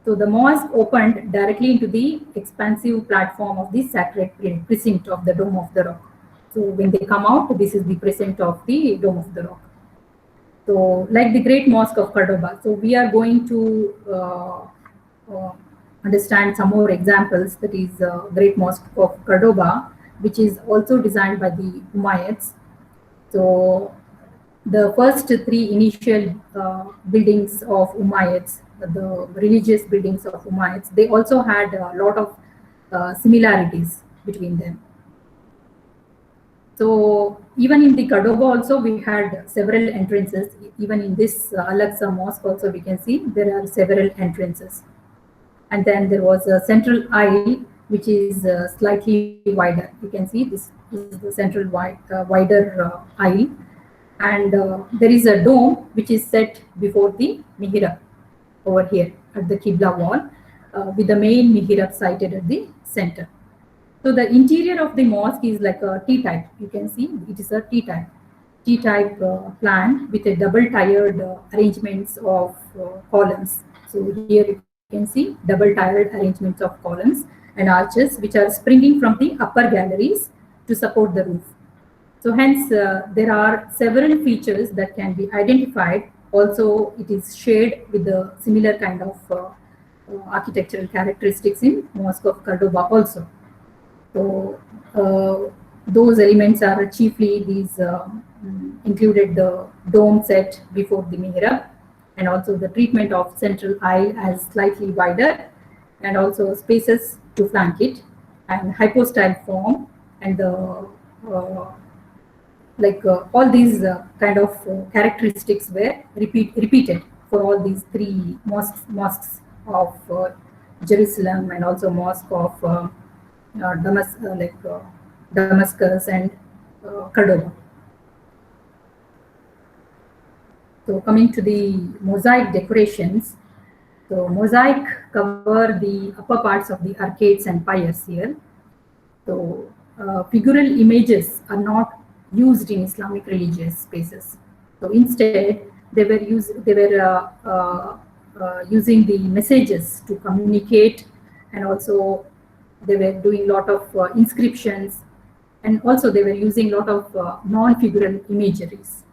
So the mosque opened directly into the expansive platform of the sacred precinct of the Dome of the Rock. So when they come out, this is the precinct of the Dome of the Rock. So like the Great Mosque of Cordoba. So we are going to understand some more examples, that is Great Mosque of Cordoba, which is also designed by the Umayyads. So the first three initial buildings of Umayyads, the religious buildings of Umayyads, they also had a lot of similarities between them. So even in the Cordoba also we had several entrances. Even in this Al-Aqsa Mosque also we can see there are several entrances. And then there was a central aisle which is slightly wider. You can see this is the central wider aisle. And there is a dome which is set before the mihrab over here at the Qibla wall, with the main mihrab sited at the center. So the interior of the mosque is like a T-type. You can see it is a T-type plan with a double-tiered arrangements of columns. So here you can see double-tiered arrangements of columns and arches which are springing from the upper galleries to support the roof. So hence there are several features that can be identified. Also, it is shared with the similar kind of architectural characteristics in Mosque of Cordoba also. So those elements are chiefly these included the dome set before the mihrab, and also the treatment of central aisle as slightly wider, and also spaces to flank it, and hypostyle form, and the all these kind of characteristics were repeated for all these three mosques of Jerusalem, and also mosque of Damascus and Cordoba. So coming to the mosaic decorations, so mosaic cover the upper parts of the arcades and piers here. So figural images are not used in Islamic religious spaces. So instead, they were using the messages to communicate, and also they were doing a lot of inscriptions, and also they were using a lot of non-figural imageries.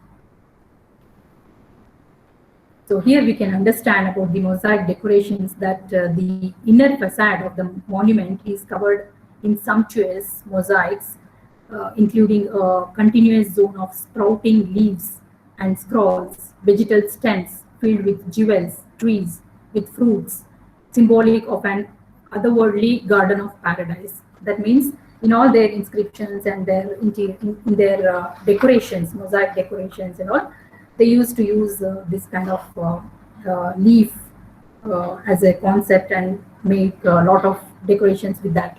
So here we can understand about the mosaic decorations that the inner facade of the monument is covered in sumptuous mosaics, including a continuous zone of sprouting leaves and scrolls, vegetal stands filled with jewels, trees with fruits, symbolic of an otherworldly garden of paradise. That means in all their inscriptions and their in their decorations, mosaic decorations and all, they used to use this kind of leaf as a concept and make a lot of decorations with that.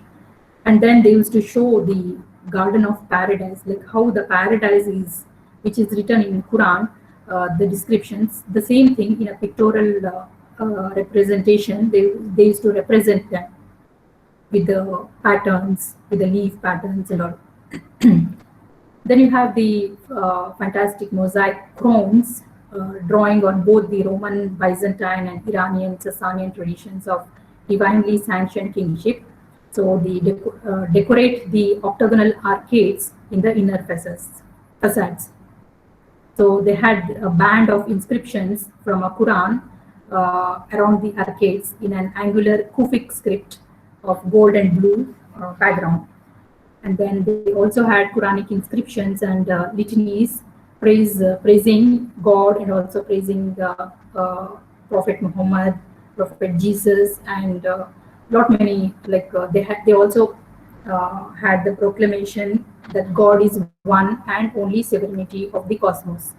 And then they used to show the garden of paradise, like how the paradise is, which is written in Quran, the descriptions, the same thing in a pictorial representation. They used to represent that with the patterns, with the leaf patterns and all. Then you have the fantastic mosaic crowns, drawing on both the Roman, Byzantine, and Iranian, Sasanian traditions of divinely sanctioned kingship. So they decorate the octagonal arcades in the inner facades. So they had a band of inscriptions from a Quran around the arcades in an angular Kufic script of gold and blue background. And then they also had Quranic inscriptions and litanies praising God and also praising Prophet Muhammad, Prophet Jesus, and lot many, like they also had the proclamation that God is one and only sovereignty of the cosmos.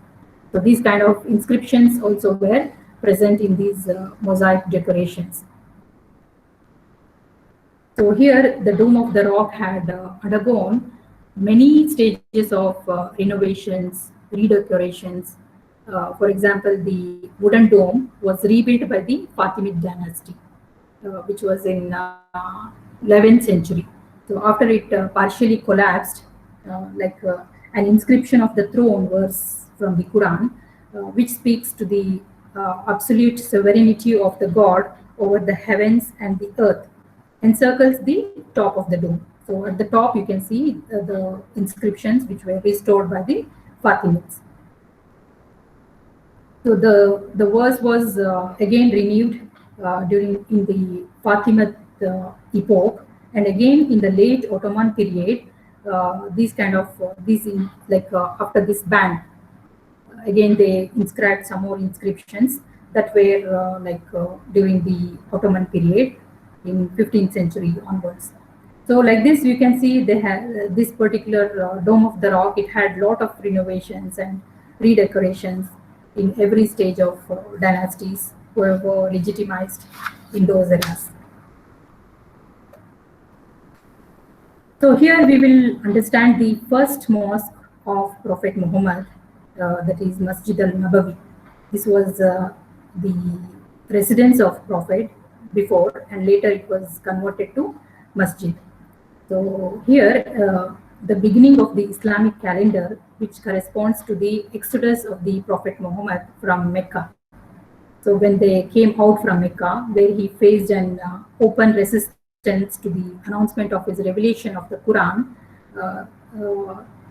So these kind of inscriptions also were present in these mosaic decorations. So here, the Dome of the Rock had undergone many stages of renovations, redecorations. For example, the wooden dome was rebuilt by the Fatimid dynasty, which was in 11th century. So after it partially collapsed, an inscription of the throne verse from the Quran, which speaks to the absolute sovereignty of the God over the heavens and the earth, encircles the top of the dome. So at the top you can see the inscriptions which were restored by the Fatimids. So the verse was again renewed in the Fatimid epoch, and again in the late Ottoman period. After this ban, again they inscribed some more inscriptions that were during the Ottoman period in 15th century onwards. So like this, you can see they had this particular Dome of the Rock. It had lot of renovations and redecorations in every stage of dynasties who were legitimized in those eras. So here we will understand the first mosque of Prophet Muhammad, that is Masjid al-Nabawi. This was the residence of Prophet before, and later it was converted to masjid. So here the beginning of the Islamic calendar, which corresponds to the exodus of the Prophet Muhammad from Mecca. So when they came out from Mecca, where he faced an open resistance to the announcement of his revelation of the Quran,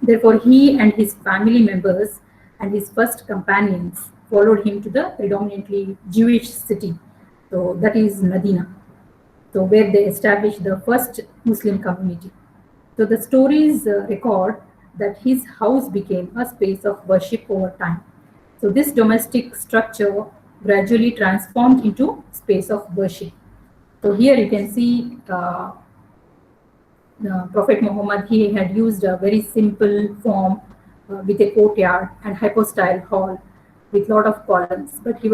therefore he and his family members and his first companions followed him to the predominantly Jewish city. So that is Medina, so where they established the first Muslim community. So the stories record that his house became a space of worship over time. So this domestic structure gradually transformed into space of worship. So here you can see Prophet Muhammad, he had used a very simple form with a courtyard and hypostyle hall with lot of columns, but he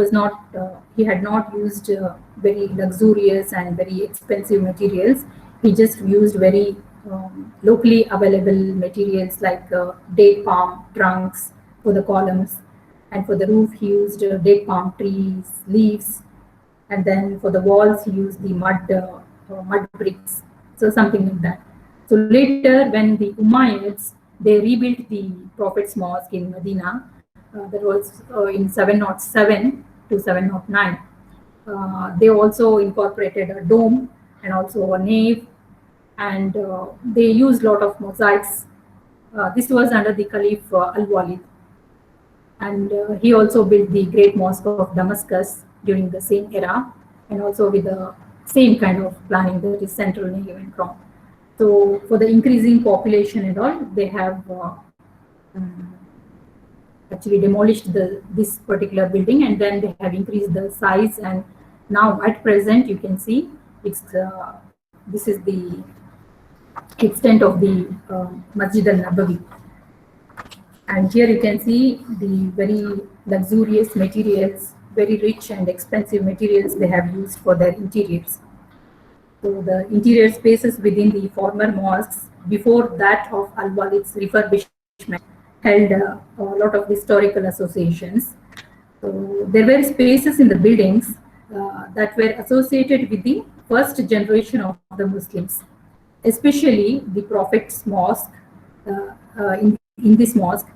had not used very luxurious and very expensive materials. He just used very locally available materials like date palm trunks for the columns, and for the roof he used date palm trees leaves, and then for the walls he used the mud bricks, so something like that. So later, when the Umayyads, they rebuilt the Prophet's mosque in Medina, that was in 707 to 709. They also incorporated a dome and also a nave, and they used a lot of mosaics. This was under the Caliph Al-Walid. And he also built the Great Mosque of Damascus during the same era, and also with the same kind of planning, that is central, Negev and Crom. So for the increasing population and all, they have actually demolished this particular building, and then they have increased the size. And now at present, you can see it's this is the extent of the Masjid al-Nabawi. And here you can see the very luxurious materials, very rich and expensive materials they have used for their interiors. So the interior spaces within the former mosques before that of Al-Walid's refurbishment held a lot of historical associations. So there were spaces in the buildings that were associated with the first generation of the Muslims, especially the Prophet's mosque. In this mosque,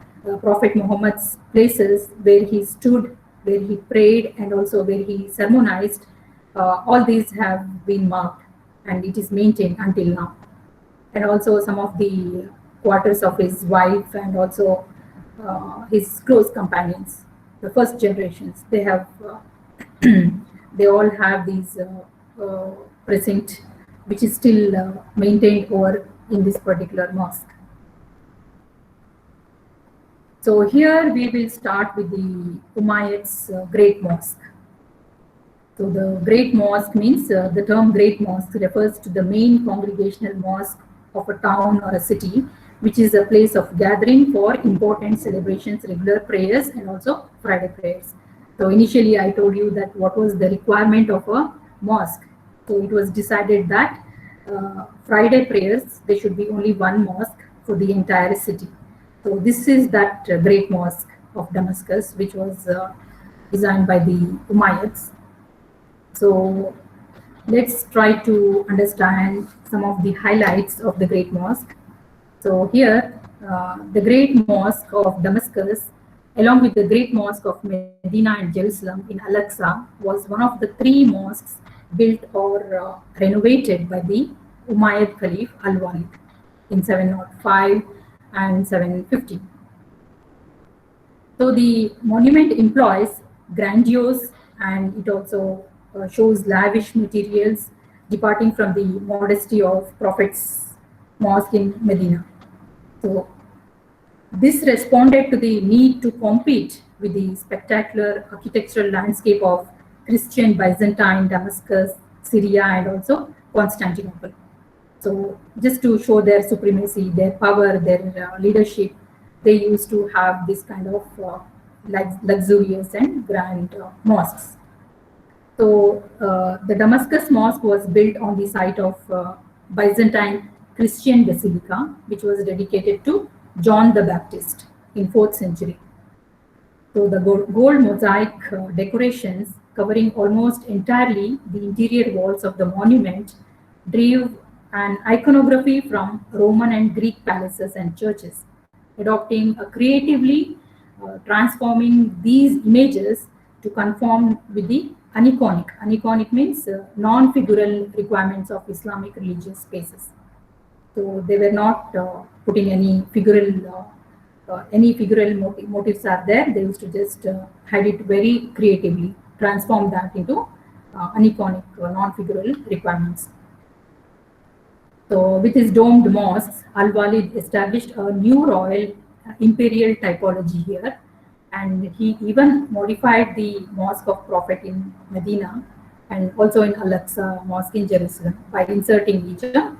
Prophet Muhammad's places where he stood, where he prayed, and also where he sermonized, all these have been marked, and it is maintained until now. And also some of the quarters of his wife, and also his close companions, the first generations, they have they all have these precinct, which is still maintained over in this particular mosque. So here we will start with the Umayyads' Great Mosque. So the Great Mosque means the term Great Mosque refers to the main congregational mosque of a town or a city, which is a place of gathering for important celebrations, regular prayers, and also Friday prayers. So initially I told you that what was the requirement of a mosque. So it was decided that Friday prayers, there should be only one mosque for the entire city. So this is that Great Mosque of Damascus, which was designed by the Umayyads. So let's try to understand some of the highlights of the Great Mosque. So here, the Great Mosque of Damascus, along with the Great Mosque of Medina and Jerusalem in Al-Aqsa, was one of the three mosques built or renovated by the Umayyad Caliph Al-Walid in 705 and 750. So the monument employs grandiose, and it also shows lavish materials departing from the modesty of Prophet's mosque in Medina. So this responded to the need to compete with the spectacular architectural landscape of Christian Byzantine, Damascus, Syria, and also Constantinople. So just to show their supremacy, their power, their leadership, they used to have this kind of luxurious and grand mosques. So the Damascus Mosque was built on the site of Byzantine Christian Basilica, which was dedicated to John the Baptist in 4th century. So the gold mosaic decorations covering almost entirely the interior walls of the monument drew an iconography from Roman and Greek palaces and churches, adopting a creatively transforming these images to conform with the aniconic. Aniconic means non-figural requirements of Islamic religious spaces. So they were not putting any figural motifs are there. They used to just hide it very creatively, transform that into aniconic, non-figural requirements. So with his domed mosques, Al-Walid established a new royal imperial typology here, and he even modified the Mosque of Prophet in Medina and also in Al-Aqsa Mosque in Jerusalem by inserting each a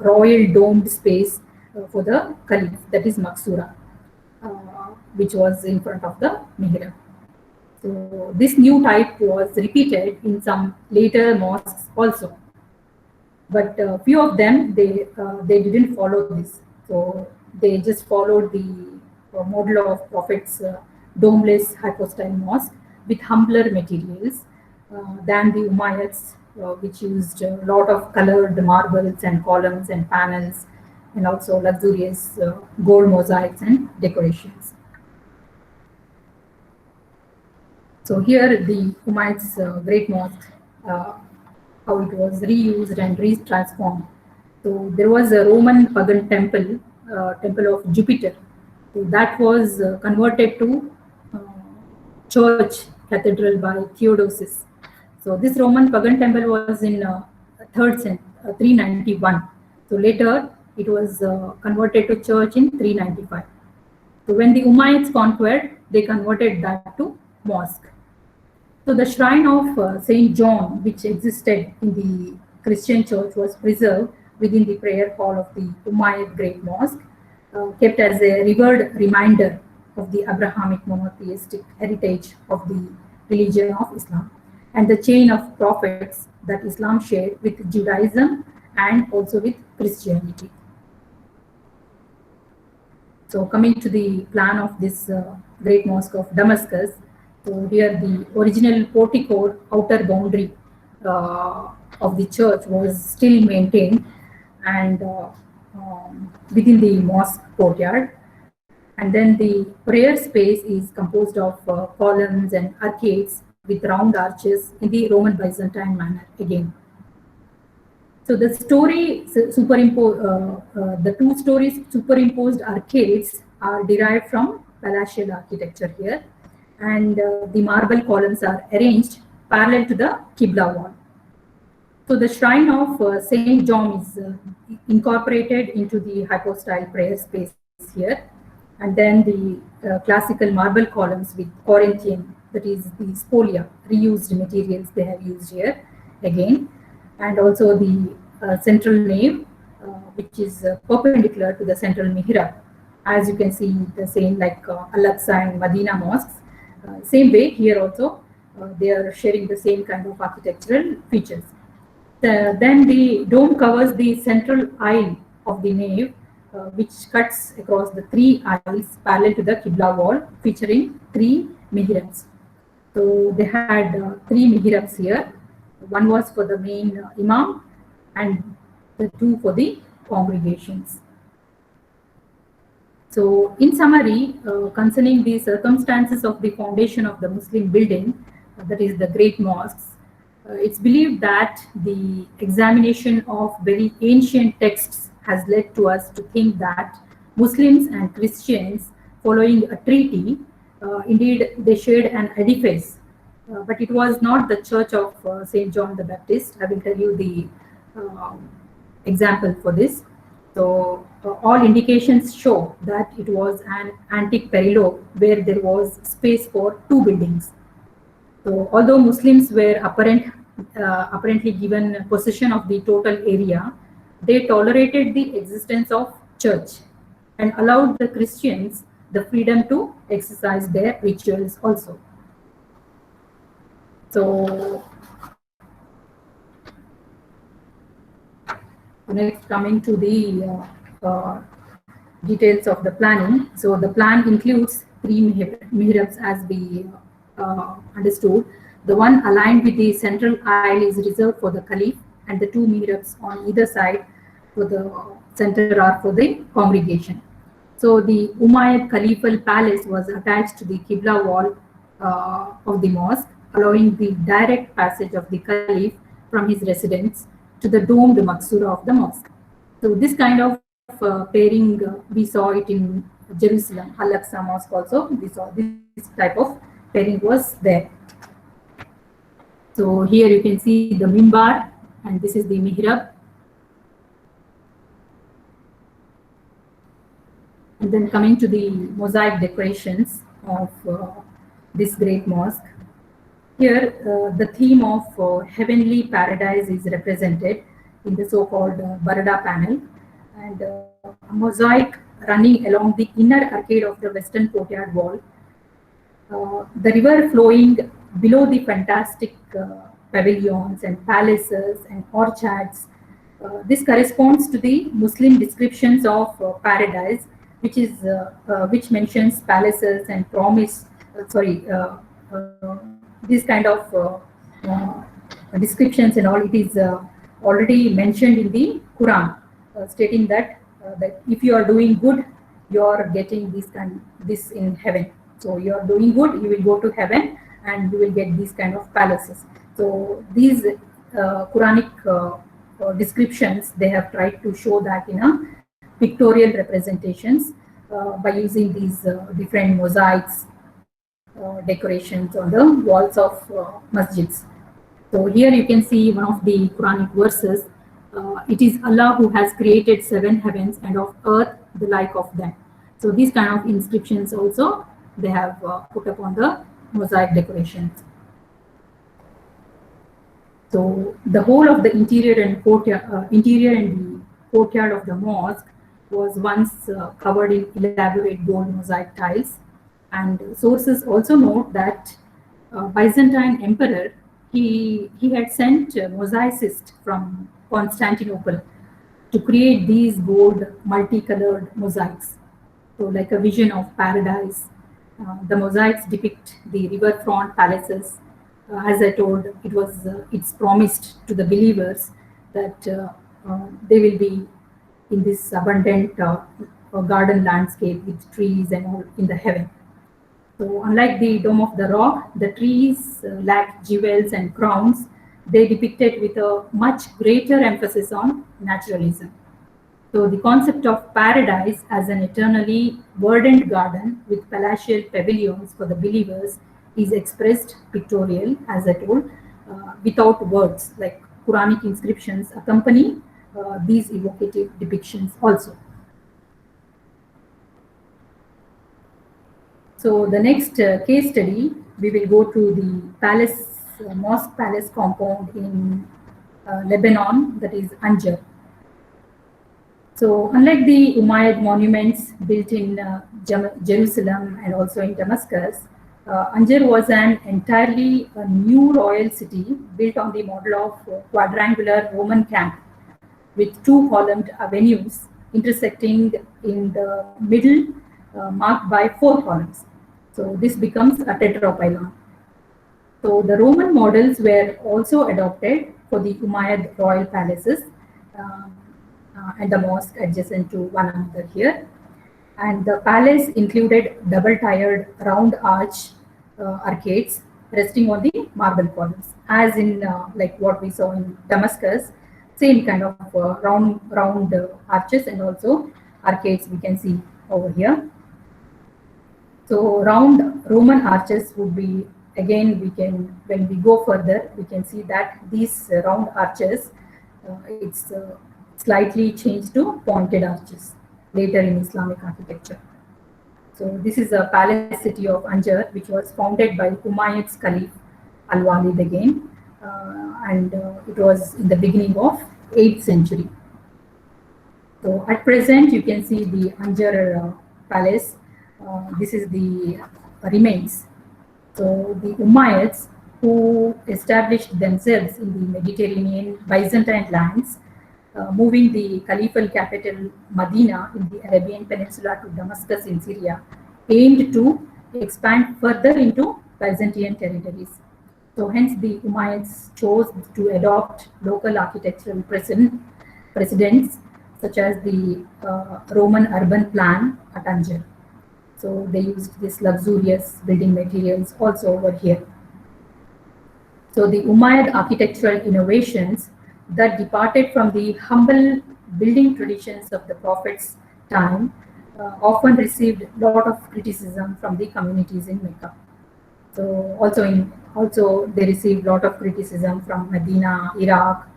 royal domed space for the Caliph, that is Maksura, which was in front of the mihrab. So this new type was repeated in some later mosques also, but few of them they didn't follow this. So they just followed the model of Prophet's domeless hypostyle mosque with humbler materials than the Umayyads, which used a lot of colored marbles and columns and panels, and also luxurious gold mosaics and decorations. So here the Umayyads' Great Mosque, how it was reused and transformed. So there was a Roman pagan temple, temple of Jupiter, So that was converted to church cathedral by Theodosius. So this Roman pagan temple was in 391. So later it was converted to church in 395. So when the Umayyads conquered, they converted that to mosque. So the shrine of Saint John, which existed in the Christian church, was preserved within the prayer hall of the Umayyad Great Mosque, kept as a revered reminder of the Abrahamic monotheistic heritage of the religion of Islam and the chain of prophets that Islam shared with Judaism and also with Christianity. So coming to the plan of this Great Mosque of Damascus, so here the original portico outer boundary of the church was still maintained and within the mosque courtyard. And then the prayer space is composed of columns and arcades with round arches in the Roman Byzantine manner again. So the the 2 stories superimposed arcades are derived from palatial architecture here, and the marble columns are arranged parallel to the Qibla wall. So the shrine of Saint John is incorporated into the hypostyle prayer space here, and then the classical marble columns with Corinthian, that is the spolia, reused materials they have used here again, and also the central nave, which is perpendicular to the central mihrab. As you can see, the same like Al-Aqsa and Medina mosques. Same way here also, they are sharing the same kind of architectural features. Then the dome covers the central aisle of the nave, which cuts across the 3 aisles parallel to the Qibla wall, featuring 3 mihrabs. So they had 3 mihrabs here. One was for the main imam and the 2 for the congregations. So in summary, concerning the circumstances of the foundation of the Muslim building, that is the Great Mosques, it's believed that the examination of very ancient texts has led to us to think that Muslims and Christians, following a treaty, indeed they shared an edifice, but it was not the church of St. John the Baptist. I will tell you the example for this. So all indications show that it was an antique perillo where there was space for 2 buildings. So although Muslims were apparently given possession of the total area, they tolerated the existence of church and allowed the Christians the freedom to exercise their rituals also. So next, coming to the details of the planning. So the plan includes 3 mihrabs as we understood. The one aligned with the central aisle is reserved for the Caliph, and the 2 mihrabs on either side for the center are for the congregation. So the Umayyad Caliphal palace was attached to the Qibla wall of the mosque, allowing the direct passage of the Caliph from his residence to the domed Maksura of the mosque. So this kind of pairing, we saw it in Jerusalem, Al-Aqsa Mosque also, we saw this type of pairing was there. So here you can see the mimbar, and this is the mihrab. And then coming to the mosaic decorations of this great mosque. Here, the theme of heavenly paradise is represented in the so-called Barada panel, and a mosaic running along the inner arcade of the western courtyard wall. The river flowing below the fantastic pavilions and palaces and orchards. This corresponds to the Muslim descriptions of paradise, which mentions palaces and promise. This kind of descriptions and all, it is already mentioned in the Quran, stating that if you are doing good, you are getting this in heaven. So you are doing good, you will go to heaven and you will get these kind of palaces. So these Quranic descriptions, they have tried to show that in a pictorial representations by using these different mosaics, decorations on the walls of masjids. So here you can see one of the Quranic verses. It is Allah who has created 7 heavens and of earth the like of them. So these kind of inscriptions also they have put up on the mosaic decorations. So the whole of the interior and the courtyard of the mosque was once covered in elaborate gold mosaic tiles. And sources also note that Byzantine emperor he had sent mosaicists from Constantinople to create these gold multicolored mosaics. So like a vision of paradise. The mosaics depict the riverfront palaces. As I told, it's promised to the believers that they will be in this abundant garden landscape with trees and all in the heaven. So unlike the Dome of the Rock, the trees lack jewels and crowns. They depicted with a much greater emphasis on naturalism. So the concept of paradise as an eternally verdant garden with palatial pavilions for the believers is expressed pictorial, as I told, without words, like Quranic inscriptions accompany these evocative depictions also. So the next case study, we will go to the mosque palace compound in Lebanon, that is Anjar. So unlike the Umayyad monuments built in Jerusalem and also in Damascus, Anjar was an entirely new royal city built on the model of quadrangular Roman camp with 2 columned avenues intersecting in the middle, marked by 4 columns. So this becomes a tetrapylon. So the Roman models were also adopted for the Umayyad royal palaces and the mosque adjacent to one another here. And the palace included double-tiered round arch arcades resting on the marble columns, as in like what we saw in Damascus. Same kind of round arches and also arcades we can see over here. So round Roman arches would be, again, when we go further, we can see that these round arches, it's slightly changed to pointed arches later in Islamic architecture. So this is a palace city of Anjar, which was founded by Umayyad's Caliph Al-Walid again, and it was in the beginning of 8th century. So at present, you can see the Anjar palace. This is the remains. So the Umayyads, who established themselves in the Mediterranean Byzantine lands, moving the caliphal capital Medina in the Arabian Peninsula to Damascus in Syria, aimed to expand further into Byzantine territories. So hence the Umayyads chose to adopt local architectural precedents such as the Roman urban plan at Anjar. So they used this luxurious building materials also over here. So the Umayyad architectural innovations that departed from the humble building traditions of the Prophet's time often received a lot of criticism from the communities in Mecca. So also they received a lot of criticism from Medina, Iraq,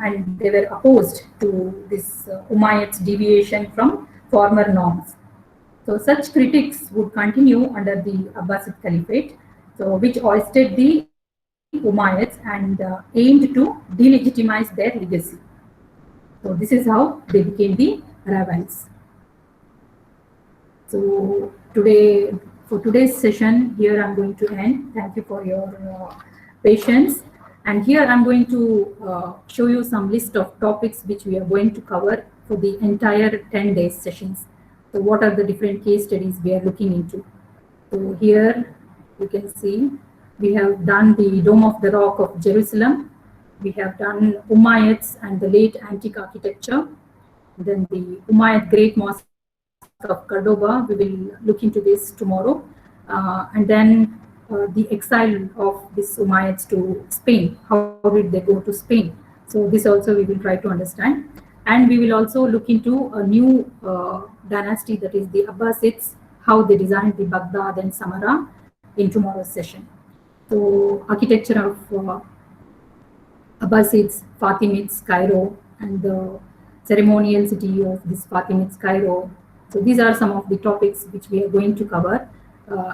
and they were opposed to this Umayyad's deviation from former norms. So such critics would continue under the Abbasid Caliphate, so which hoisted the Umayyads and aimed to delegitimize their legacy. So this is how they became the Ravines. So for today's session, here I'm going to end. Thank you for your patience. And here I'm going to show you some list of topics which we are going to cover for the entire 10 days sessions. So what are the different case studies we are looking into? So here you can see we have done the Dome of the Rock of Jerusalem. We have done Umayyads and the late antique architecture. Then the Umayyad Great Mosque of Cordoba, we will look into this tomorrow. And then the exile of these Umayyads to Spain. How did they go to Spain? So this also we will try to understand. And we will also look into a new dynasty, that is the Abbasids, how they designed the Baghdad and Samarra in tomorrow's session. So architecture of Abbasids, Fatimids, Cairo, and the ceremonial city of this Fatimids, Cairo. So these are some of the topics which we are going to cover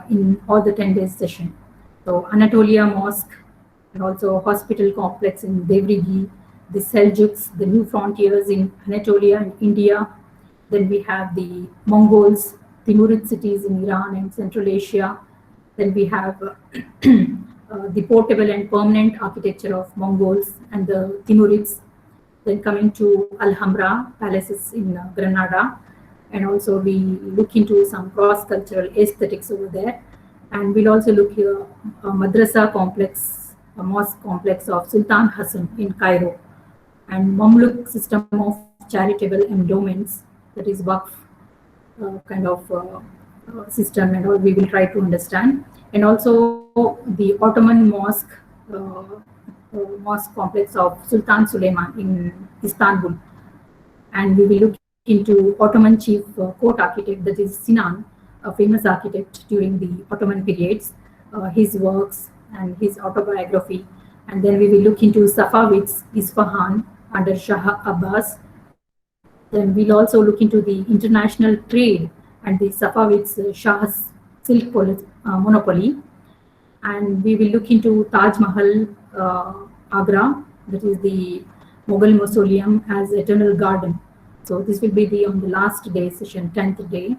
in all the 10 days session. So Anatolia Mosque, and also hospital complex in Devrigi, the Seljuks, the new frontiers in Anatolia and India. Then we have the Mongols, Timurid cities in Iran and Central Asia. Then we have the portable and permanent architecture of Mongols and the Timurids. Then coming to Alhambra palaces in Granada, and also we look into some cross-cultural aesthetics over there. And we'll also look here a madrasa complex, a mosque complex of Sultan Hassan in Cairo, and Mamluk system of charitable endowments, that is Waqf kind of system, and all we will try to understand. And also the Ottoman mosque, mosque complex of Sultan Suleiman in Istanbul. And we will look into Ottoman chief court architect, that is Sinan, a famous architect during the Ottoman periods, his works and his autobiography. And then we will look into Safavids, Isfahan under Shah Abbas. Then we'll also look into the international trade and the Safavids Shah's silk monopoly. And we will look into Taj Mahal, Agra, that is the Mughal mausoleum as eternal garden. So this will be on the last day session, 10th day.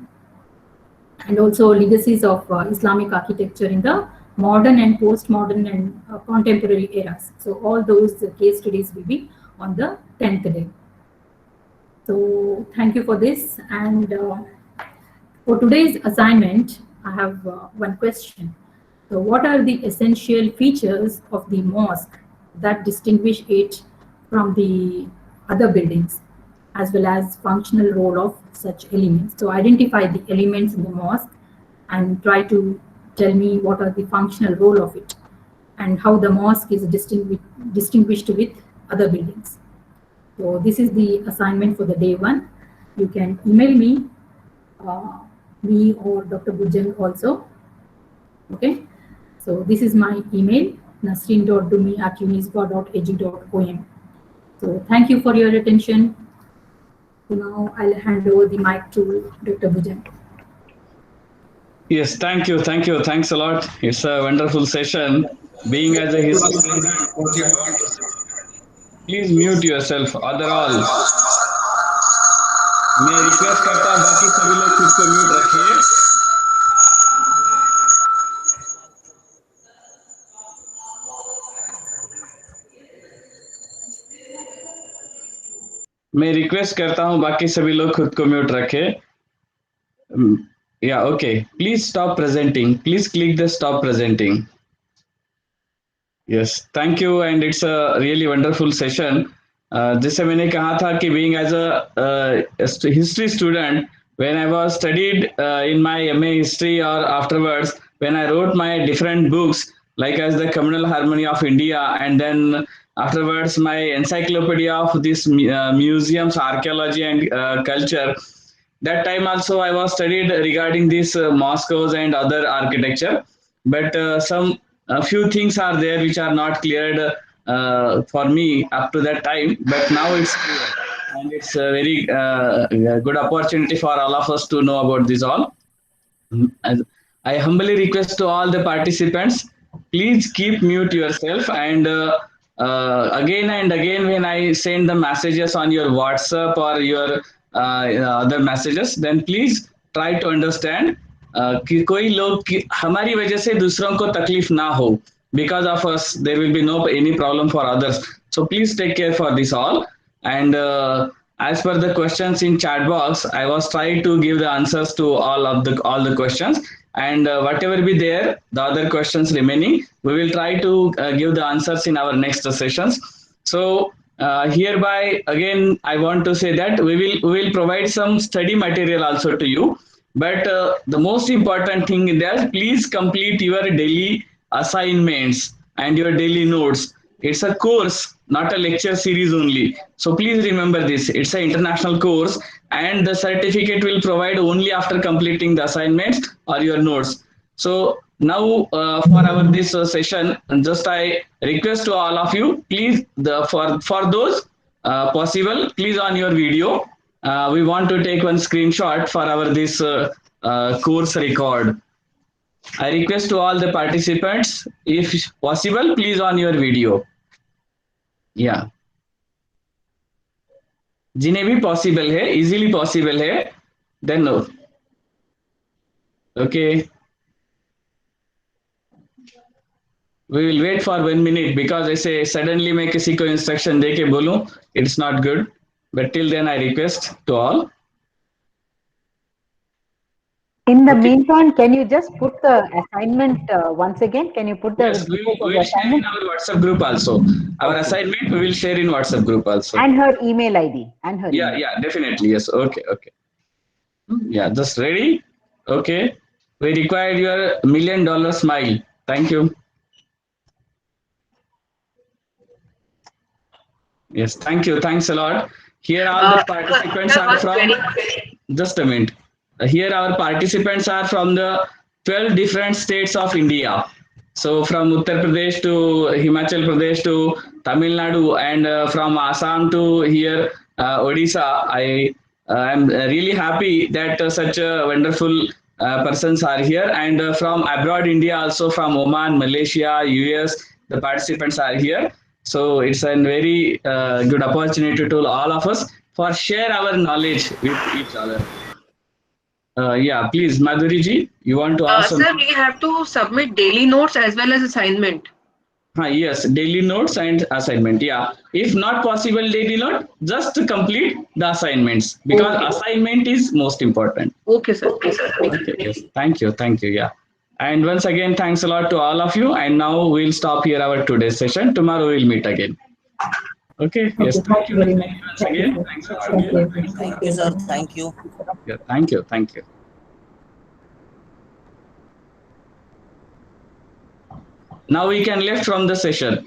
And also legacies of Islamic architecture in the modern and post-modern and contemporary eras. So all those case studies will be on the 10th day. So thank you for this. And for today's assignment, I have one question. So what are the essential features of the mosque that distinguish it from the other buildings, as well as functional role of such elements? So identify the elements in the mosque and try to tell me what are the functional role of it and how the mosque is distinguished with other buildings. So this is the assignment for the day one. You can email me or Dr. Bujang also. Okay. So this is my email, nasreen.dumi@unisba.edu.om. So thank you for your attention. So now I'll hand over the mic to Dr. Bujang. Yes, thank you. Thanks a lot. It's a wonderful session. Being as a history, please mute yourself. Other all, मैं request करता हूँ बाकी सभी लोग खुद को mute रखिए. मैं रिक्वेस्ट करता हूँ बाकी सभी लोग खुद को म्यूट रखें. Yeah, okay. Please stop presenting. Please click the stop presenting. Yes, thank you. And it's a really wonderful session. जैसे मैंने कहा था कि being as a history student, when I was studied in my MA history or afterwards, when I wrote my different books, like as the Communal Harmony of India, and then afterwards my encyclopedia of these museums, archaeology and culture, that time also I was studied regarding these mosques and other architecture, but a few things are there which are not cleared for me up to that time, but now it's clear, and it's a very good opportunity for all of us to know about this all. And I humbly request to all the participants, please keep mute yourself, and again and again when I send the messages on your WhatsApp or your other messages, then please try to understand कि कोई लोग हमारी वजह से दूसरों को तकलीफ ना हो. Because of us, there will be no any problem for others. So please take care for this all. And as per the questions in chat box, I was trying to give the answers to all the questions. And whatever be there, the other questions remaining, we will try to give the answers in our next sessions. So hereby again, I want to say that we will provide some study material also to you. But the most important thing is that please complete your daily assignments and your daily notes. It's a course, not a lecture series only. So please remember this. It's an international course, and the certificate will provide only after completing the assignments or your notes. So now for our this session, just I request to all of you, please for those possible, please on your video. We want to take one screenshot for our this course record. I request to all the participants, if possible, please on your video. Yeah, जिन्हें भी possible है, easily possible है, then no. Okay, we will wait for 1 minute because ऐसे suddenly मैं किसी को instruction दे के बोलूं, it's not good. But till then I request to all. In the meantime, can you just put the assignment once again? Can you put the Yes, we will share in our WhatsApp group also. Our assignment we will share in WhatsApp group also. And her email ID. And her Yeah, email. yeah, definitely. Yes. Okay, okay. Yeah, just ready. Okay. We require your $1 million smile. Thank you. Yes, thank you. Thanks a lot. Here all the participants are from. Just a minute. Here our participants are from the 12 different states of India. So from Uttar Pradesh to Himachal Pradesh to Tamil Nadu, and from Assam to here Odisha. I am really happy that such wonderful persons are here, and from abroad India also, from Oman, Malaysia, US, the participants are here. So it's a very good opportunity to all of us for share our knowledge with each other. Yeah, please, Madhuri ji, you want to ask? Sir, we have to submit daily notes as well as assignment. Yes, daily notes and assignment. Yeah, if not possible daily note, just to complete the assignments, because assignment is most important. Okay, sir. Okay, sir. Okay, yes, thank you, thank you. Yeah, and once again, thanks a lot to all of you. And now we'll stop here our today's session. Tomorrow we'll meet again. Okay. Yes. Thank you very much. Once again, thanks a lot. Thank you, sir. Thank you. Yeah, thank you. Thank you. Now we can left from the session.